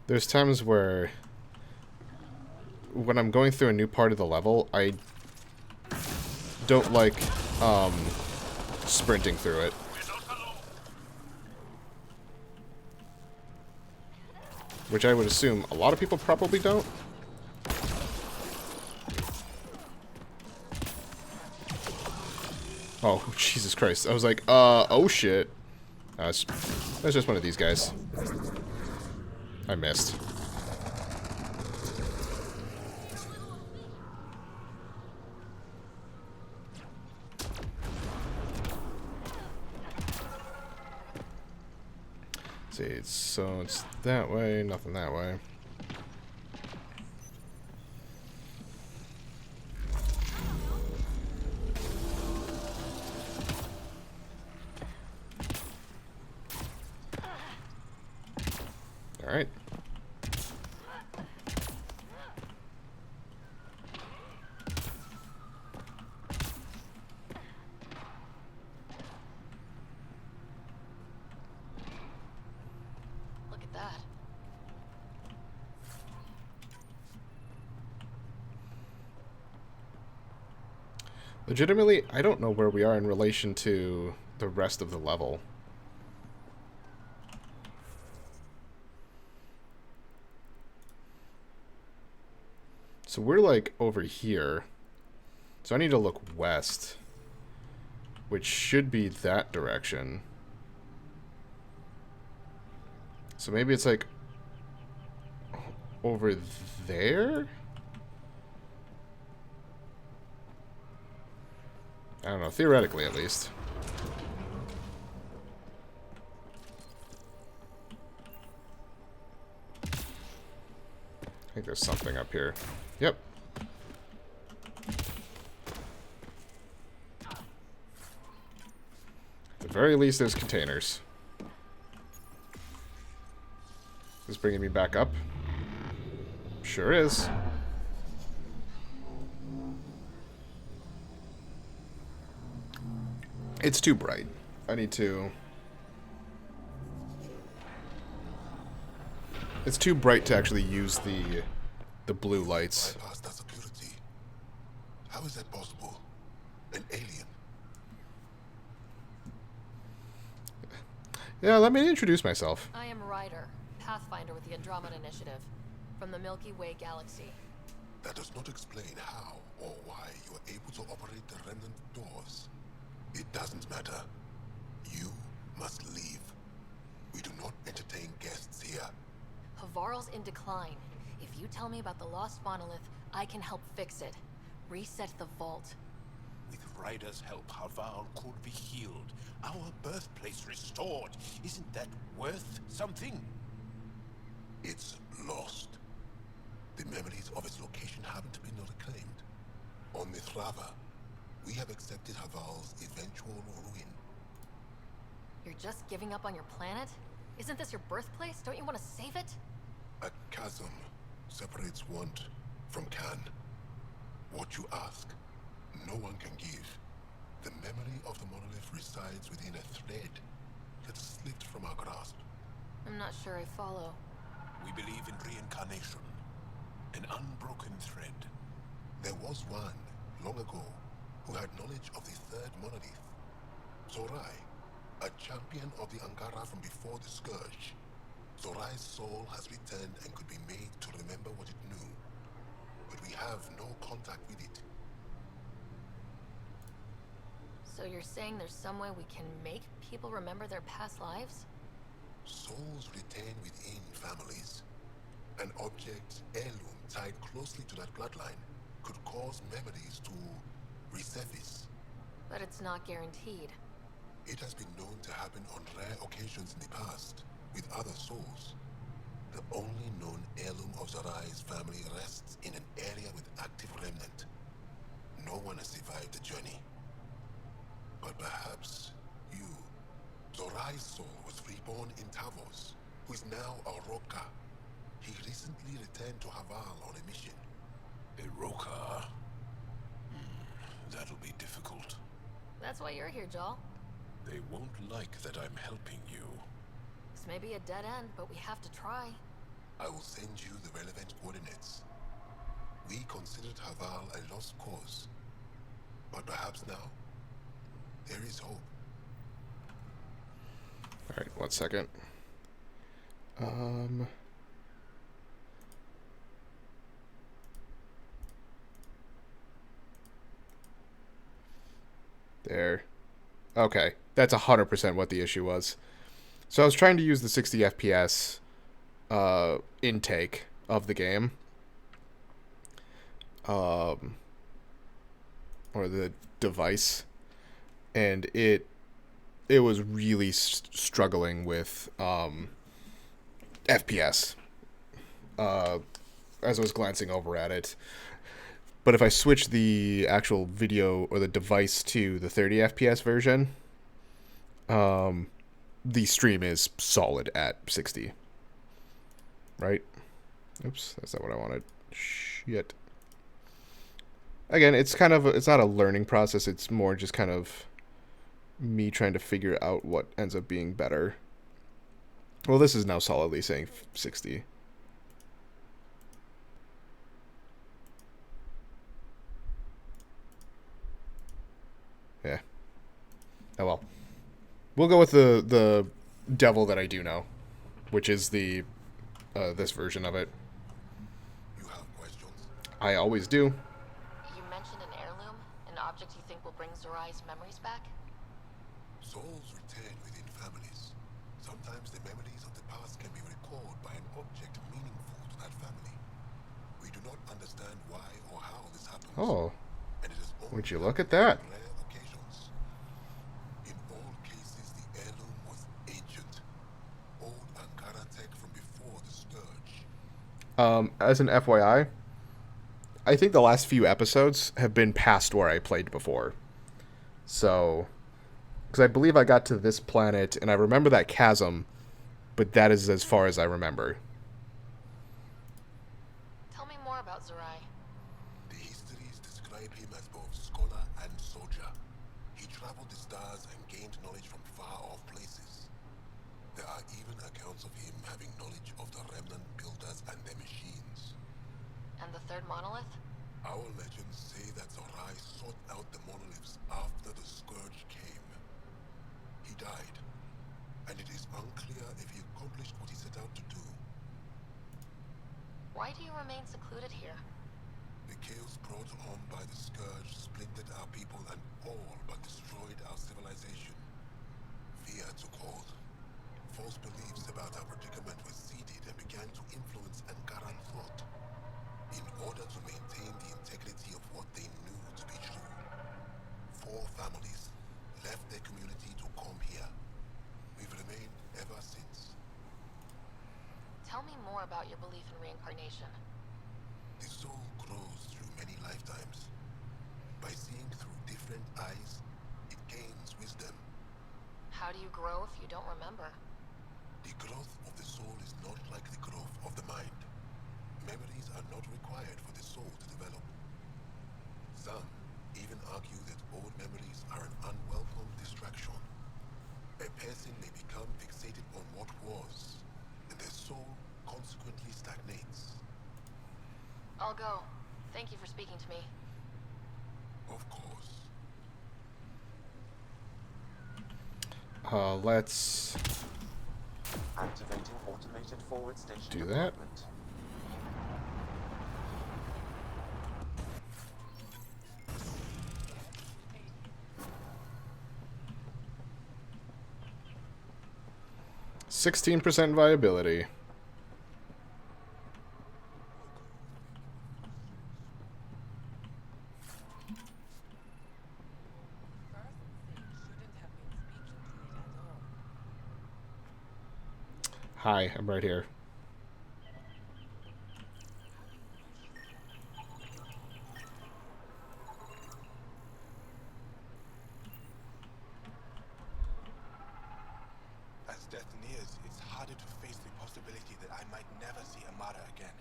there's times where when I'm going through a new part of the level, I don't like sprinting through it. which I would assume a lot of people probably don't. Oh, Jesus Christ. I was like, oh shit. That's just one of these guys. I missed. See, so it's that way, nothing that way. All right. Look at that. Legitimately, I don't know where we are in relation to the rest of the level. So we're like over here. So I need to look west, which should be that direction. So maybe it's like over there? I don't know, theoretically at least. I think there's something up here. Yep. At the very least, there's containers. Is this bringing me back up? Sure is. It's too bright. I need to... It's too bright to actually use the blue lights. Bypass that security. How is that possible? An alien? Yeah, let me introduce myself. I am Ryder, Pathfinder with the Andromeda Initiative, from the Milky Way galaxy. That does not explain how or why you are able to operate the remnant doors. It doesn't matter. You must leave. We do not entertain guests here. Havarl's in decline. If you tell me about the lost monolith, I can help fix it. Reset the vault. With Ryder's help, Havarl could be healed. Our birthplace restored. Isn't that worth something? It's lost. The memories of its location haven't been reclaimed. On Mithrava, we have accepted Havarl's eventual ruin. You're just giving up on your planet? Isn't this your birthplace? Don't you want to save it? A chasm separates want from can. What you ask, no one can give. The memory of the monolith resides within a thread that slipped from our grasp. I'm not sure I follow. We believe in reincarnation, an unbroken thread. There was one, long ago, who had knowledge of the third monolith. Zorai, a champion of the Angaran from before the Scourge. Zorai's soul has returned and could be made to remember what it knew. But we have no contact with it. So you're saying there's some way we can make people remember their past lives? Souls retain within families. An object, heirloom, tied closely to that bloodline could cause memories to resurface. But it's not guaranteed. It has been known to happen on rare occasions in the past, with other souls. The only known heirloom of Zorai's family rests in an area with active remnant. No one has survived the journey. But perhaps you. Zorai's soul was reborn in Tavos, who is now a Roka. He recently returned to Havarl on a mission. A Roka? That'll be difficult. That's why you're here, Joel. They won't like that I'm helping you. This may be a dead end, but we have to try. I will send you the relevant coordinates. We considered Havarl a lost cause. But perhaps now, there is hope. Alright, 1 second. There. Okay. That's 100% what the issue was. So I was trying to use the 60 FPS intake of the game. Or the device. And it was really struggling with FPS. As I was glancing over at it. But if I switch the actual video or the device to the 30 FPS version, the stream is solid at 60. Right? Oops, that's not what I wanted. Shit. Again, it's not a learning process, it's more just kind of me trying to figure out what ends up being better. Well, this is now solidly saying 60. Yeah. Oh well. We'll go with the devil that I do know, which is the this version of it. You have questions? I always do. You mentioned an heirloom, an object you think will bring Zorai's memories back? Souls return within families. Sometimes the memories of the past can be recalled by an object meaningful to that family. We do not understand why or how this happens. Oh. And it is only Would you look at that? rare occasions. In all cases, the heirloom was ancient. Old Angaran tech from before the Scourge. As an FYI, I think the last few episodes have been past where I played before. So, because I believe I got to this planet, and I remember that chasm, but that is as far as I remember. Tell me more about Zorai. The histories describe him as both scholar and soldier. He traveled the stars and gained knowledge from far-off places. There are even accounts of him having knowledge of the remnant builders and their machines. And the third monolith? Our legends say that Zorai sought out the monoliths after the Scourge came. He died, and it is unclear if he accomplished what he set out to do. Why do you remain secluded here? The chaos brought on by the Scourge splintered our people and all but destroyed our civilization. Fear took hold. False beliefs about our predicament were seeded and began to influence Angaran thought. In order to maintain the integrity of what they knew to be true, 4 families left their community to come here. We've remained ever since. Tell me more about your belief in reincarnation. The soul grows through many lifetimes. By seeing through different eyes, it gains wisdom. How do you grow if you don't remember? The growth of the soul is not like the growth of the mind. Memories are not required for the soul to develop. Some even argue that old memories are an unwelcome distraction. A person may become fixated on what was, and their soul consequently stagnates. I'll go. Thank you for speaking to me. Of course. Let's Activating automated forward station do that. deployment. %16 viability. Hi, I'm right here. As death nears, it's harder to face the possibility that I might never see Amara again.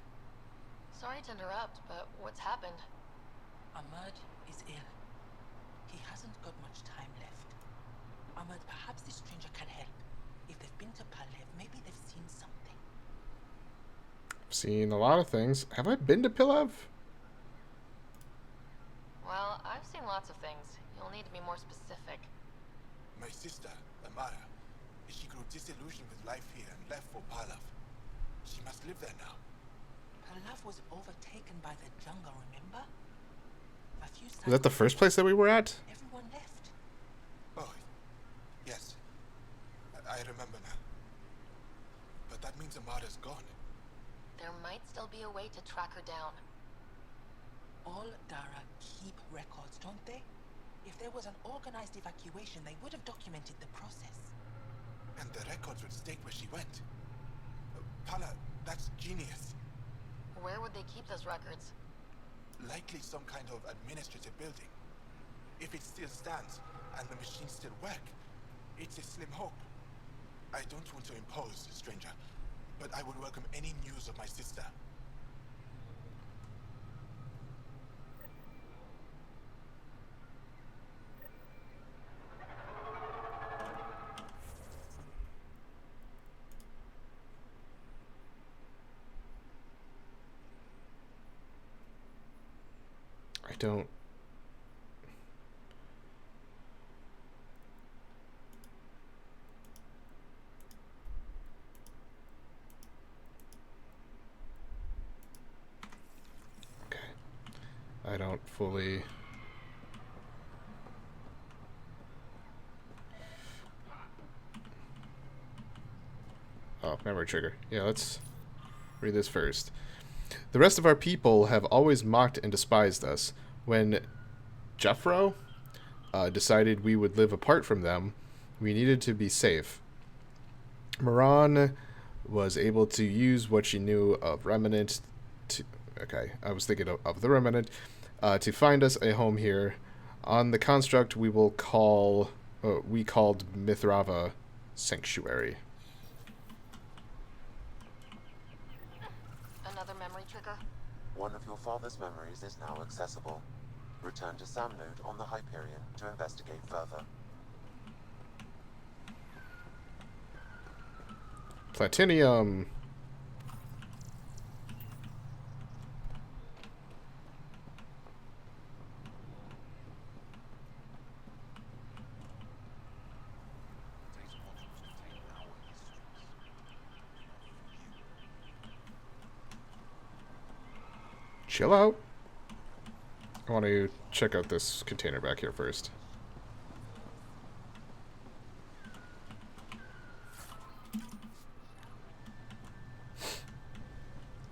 Sorry to interrupt, but what's happened? Ahmad is ill. He hasn't got much time left. Ahmad, perhaps this stranger can help. If they've been to Palev, maybe they've seen something. I've seen a lot of things. Have I been to Pilev? Well, I've seen lots of things. You'll need to be more specific. My sister, Amara, she grew disillusioned with life here and left for Palav. She must live there now. Palev was overtaken by the jungle, remember? A few Is that the first place that we were at? Everyone left. it down. All Dara keep records, don't they? If there was an organized evacuation, they would have documented the process. And the records would state where she went. Pala, that's genius. Where would they keep those records? Likely some kind of administrative building. If it still stands, and the machines still work, it's a slim hope. I don't want to impose, stranger, but I would welcome any news of my sister. I don't... Okay. I don't fully... Oh, memory trigger. Yeah, let's read this first. The rest of our people have always mocked and despised us. When Jeffro decided we would live apart from them, we needed to be safe. Moran was able to use what she knew of Remnant to... Okay, I was thinking of the Remnant, to find us a home here. On the construct we will call... we called Mithrava Sanctuary. Another memory trigger? One of your father's memories is now accessible. Return to Sam Node on the Hyperion to investigate further. Platinum. Chill out. I want to check out this container back here first.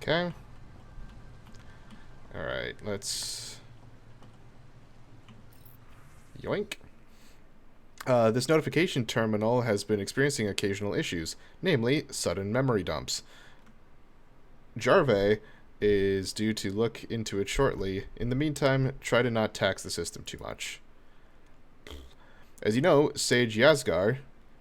Okay. Alright, let's... Yoink. This notification terminal has been experiencing occasional issues, namely sudden memory dumps. Jarve is due to look into it shortly. In the meantime, try to not tax the system too much. As you know, Sage Yazgar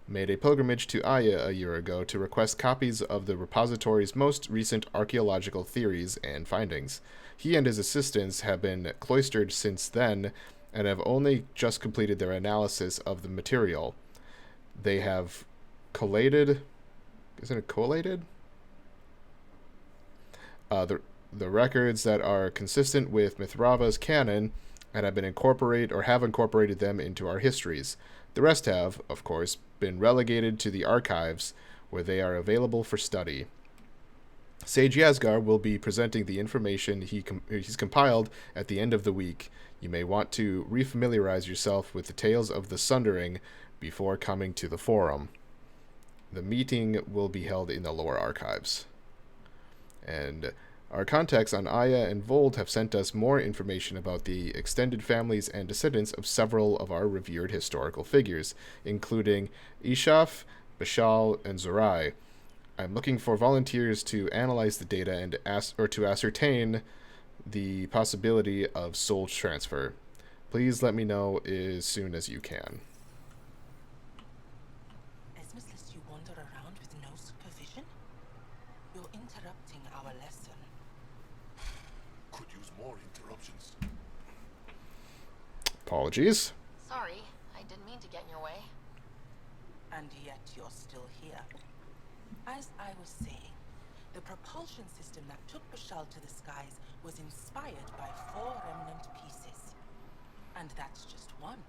made a pilgrimage to Aya a year ago to request copies of the repository's most recent archaeological theories and findings. He and his assistants have been cloistered since then and have only just completed their analysis of the material. They have collated... Isn't it collated? The records that are consistent with Mithrava's canon and have incorporated them into our histories. The rest have, of course, been relegated to the archives where they are available for study. Sage Yazgar will be presenting the information he's compiled at the end of the week. You may want to refamiliarize yourself with the tales of the Sundering before coming to the forum. The meeting will be held in the lower archives. And our contacts on Aya and Vold have sent us more information about the extended families and descendants of several of our revered historical figures, including Ishaf, Bashal, and Zorai. I'm looking for volunteers to analyze the data and to ascertain the possibility of soul transfer. Please let me know as soon as you can. Esmus lets you wander around with no supervision? You're interrupting our lesson. Could use more interruptions. Apologies. Sorry, I didn't mean to get in your way. And yet you're still here. As I was saying, the propulsion system that took Bashal to the skies was inspired by 4 remnant pieces. And that's just one.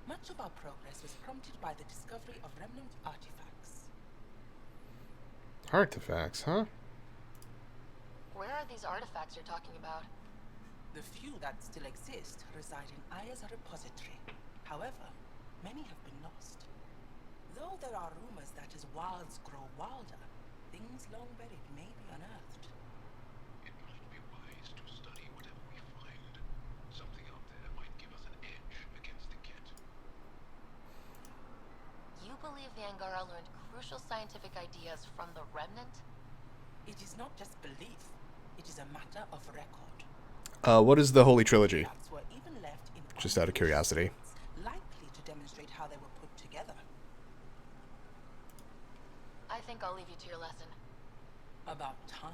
Much of our progress was prompted by the discovery of remnant artifacts. Artifacts, huh? Where are these artifacts you're talking about? The few that still exist reside in Aya's repository. However, many have been lost. Though there are rumors that as wilds grow wilder, things long buried may be unearthed. It might be wise believe the Angara learned crucial scientific ideas from the Remnant? It is not just belief. It is a matter of record. What is the Holy Trilogy? Plants were even left in Just out of curiosity. likely to demonstrate how they were put together. I think I'll leave you to your lesson. About time.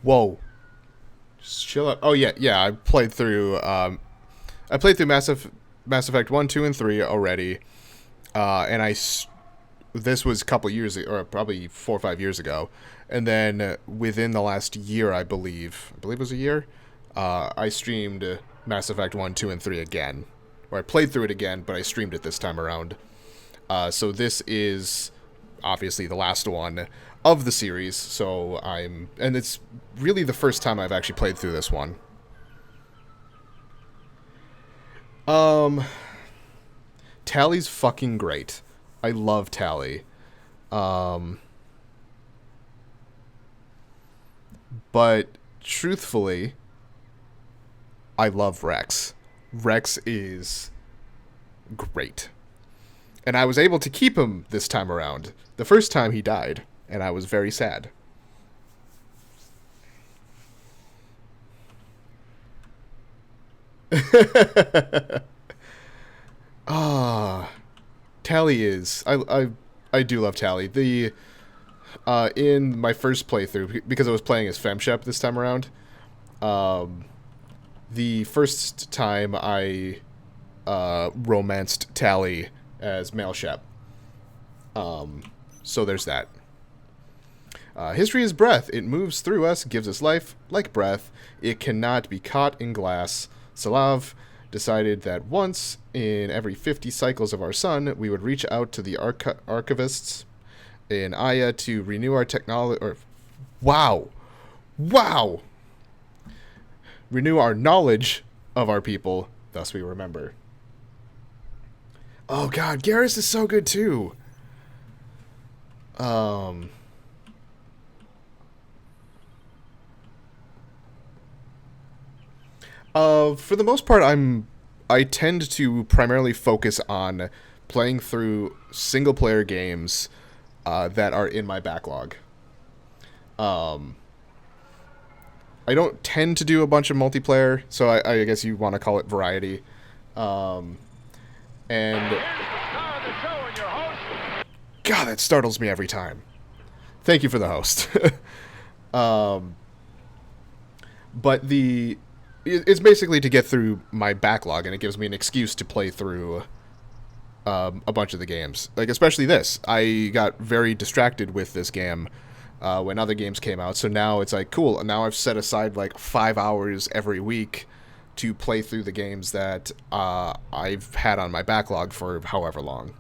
Whoa. Just chill out. Oh yeah, I played through Mass Effect 1, 2, and 3 already. And this was a couple years ago, or probably 4 or 5 years ago. And then within the last year, I believe it was a year, I streamed Mass Effect 1, 2, and 3 again. Or I played through it again, but I streamed it this time around. So this is obviously the last one of the series, and it's really the first time I've actually played through this one. Tally's fucking great. I love Tally. But truthfully, I love Rex. Rex is great. And I was able to keep him this time around. The first time he died, and I was very sad. Tally is... I do love Tally. In my first playthrough, because I was playing as FemShep this time around, the first time I romanced Tally as male Shep. So there's that. History is breath. It moves through us, gives us life, like breath. It cannot be caught in glass. Salav decided that once in every 50 cycles of our sun, we would reach out to the archivists in Aya to renew our technology. Wow! Renew our knowledge of our people, thus we remember. Oh god, Garrus is so good too. For the most part, I tend to primarily focus on playing through single-player games that are in my backlog. I don't tend to do a bunch of multiplayer, so I guess you want to call it variety. And God, that startles me every time. Thank you for the host. But it's basically to get through my backlog, and it gives me an excuse to play through a bunch of the games. Like, especially this. I got very distracted with this game when other games came out, so now it's like, cool, now I've set aside like 5 hours every week to play through the games that I've had on my backlog for however long.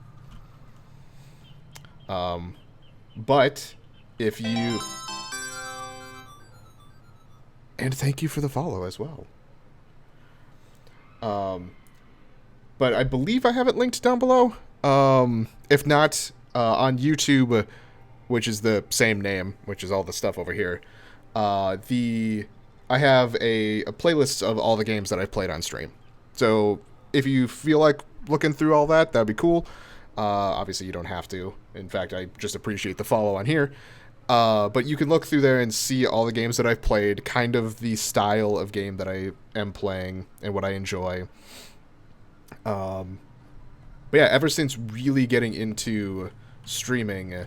But if you... And thank you for the follow as well. But I believe I have it linked down below. If not, on YouTube, which is the same name, which is all the stuff over here, I have a playlist of all the games that I've played on stream. So if you feel like looking through all that, that'd be cool. Obviously, you don't have to. In fact, I just appreciate the follow on here. But you can look through there and see all the games that I've played, kind of the style of game that I am playing and what I enjoy. But yeah, ever since really getting into streaming,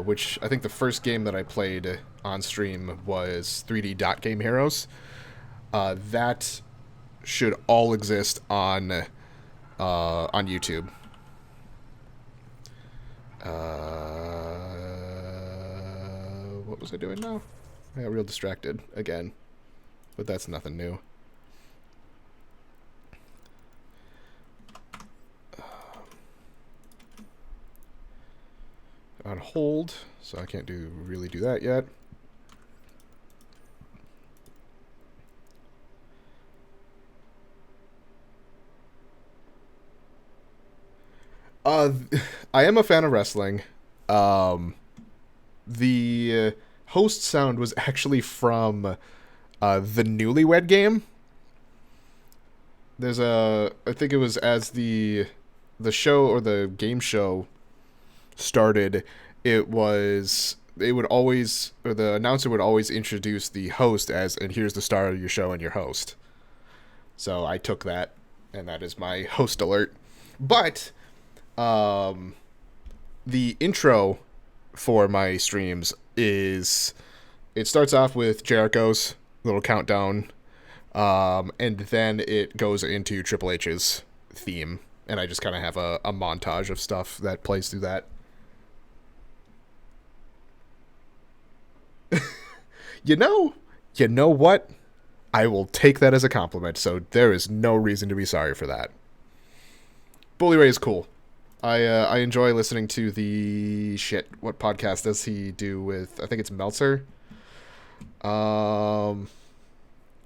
which I think the first game that I played on stream was 3D Dot Game Heroes. That should all exist on YouTube. What was I doing now? I got real distracted again, but that's nothing new. On hold, so I can't really do that yet. I am a fan of wrestling. The host sound was actually from the Newlywed game. There's I think it was as the the show or the game show started, it would always, or the announcer would always introduce the host as, and here's the star of your show and your host. So I took that, and that is my host alert. But the intro for my streams is, it starts off with Jericho's little countdown, and then it goes into Triple H's theme, and I just kind of have a montage of stuff that plays through that. You know what? I will take that as a compliment, so there is no reason to be sorry for that. Bully Ray is cool. I enjoy listening to the what podcast does he do with, I think it's Meltzer? Damn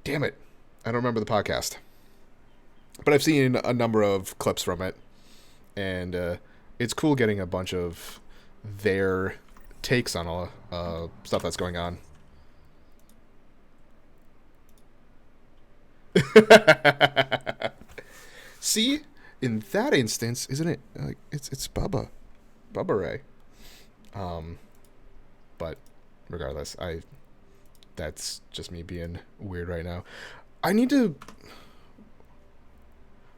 it. I don't remember the podcast. But I've seen a number of clips from it, and it's cool getting a bunch of their takes on all stuff that's going on. See, in that instance, isn't it? It's Bubba Ray. But regardless, that's just me being weird right now. I need to.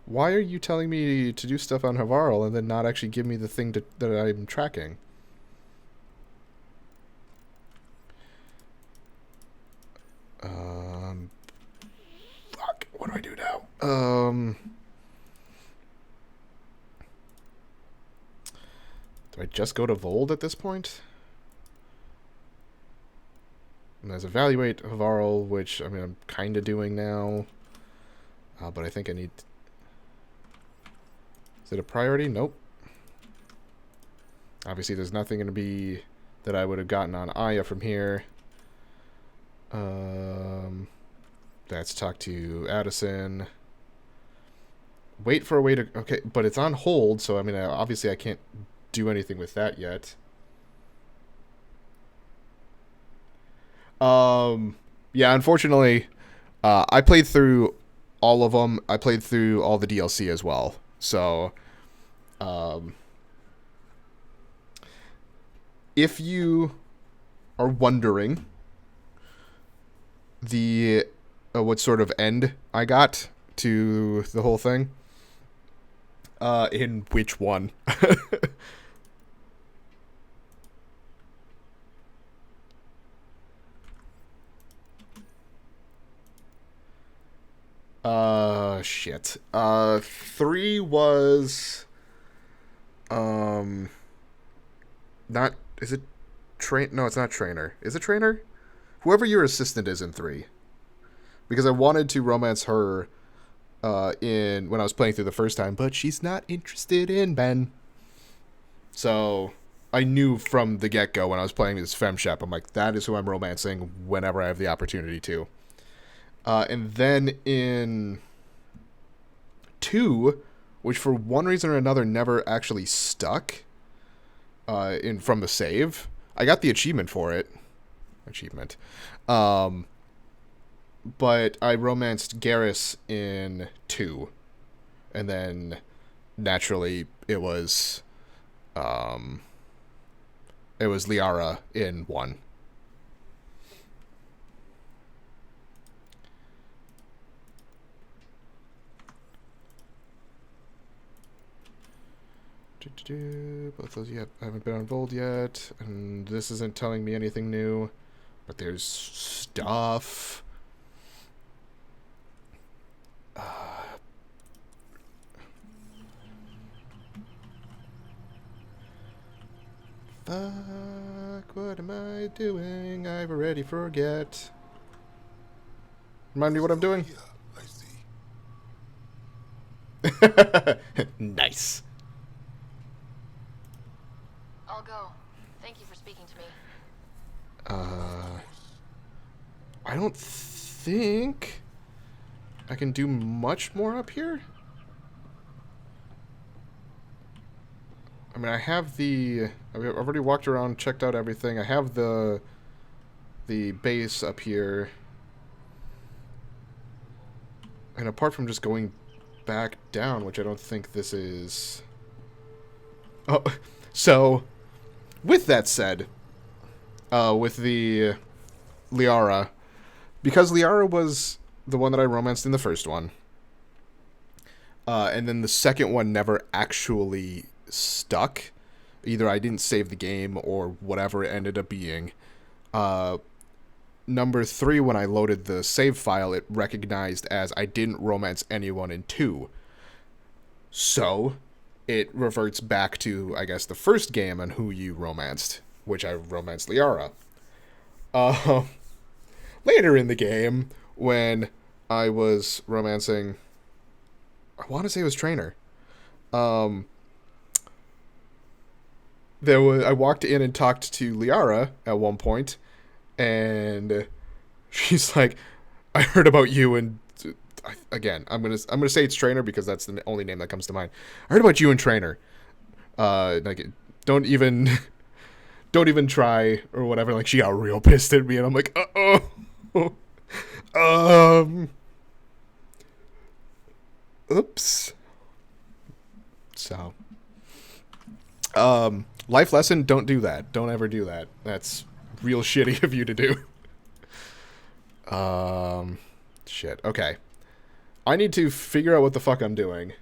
Why are you telling me to do stuff on Havarl and then not actually give me the thing that I'm tracking? Fuck. What do I do now? Do I just go to Vold at this point? And there's evaluate Havarl, which I'm kind of doing now. But I think I need. Is it a priority? Nope. Obviously, there's nothing going to be that I would have gotten on Aya from here. Let's talk to Addison. Wait for a way to... Okay, but it's on hold, so obviously I can't do anything with that yet. Yeah, unfortunately, I played through all of them. I played through all the DLC as well. So, if you are wondering what sort of end I got to the whole thing, in which one? Shit. 3 was, not, is it no, it's not Trainer. Is it Trainer? Whoever your assistant is in 3. Because I wanted to romance her, when I was playing through the first time, but she's not interested in Ben. So, I knew from the get-go when I was playing this FemShep, I'm like, that is who I'm romancing whenever I have the opportunity to. And then in 2, which for one reason or another never actually stuck from the save. I got the achievement for it. But I romanced Garrus in 2. And then naturally it was Liara in 1. Both those haven't been on Vold yet, and this isn't telling me anything new, but there's stuff. Fuck, what am I doing? I've already forget. Remind me what I'm doing? I see. Nice. I'll go. Thank you for speaking to me. I don't think I can do much more up here. I have I've already walked around, checked out everything. I have the base up here. And apart from just going back down, which I don't think this is Oh, so with that said, with the Liara, because Liara was the one that I romanced in the first one, and then the second one never actually stuck. Either I didn't save the game or whatever it ended up being. Number 3, when I loaded the save file, it recognized as I didn't romance anyone in 2. So it reverts back to, I guess, the first game and who you romanced, which I romanced Liara. Later in the game, when I was romancing, I want to say it was Trainer. I walked in and talked to Liara at one point, and she's like, "I heard about you," and again, I'm gonna say it's Trainer because that's the only name that comes to mind. I heard about you and Trainer. Like, don't even try or whatever. Like, she got real pissed at me, and I'm like, oops. So, life lesson: don't do that. Don't ever do that. That's real shitty of you to do. Shit. Okay. I need to figure out what the fuck I'm doing.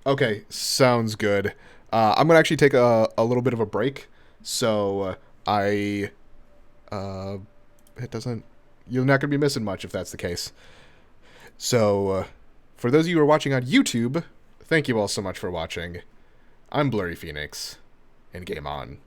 Okay, sounds good. I'm gonna actually take a little bit of a break, so it doesn't. You're not gonna be missing much if that's the case. So, for those of you who are watching on YouTube, thank you all so much for watching. I'm Blurry Phoenix, and game on.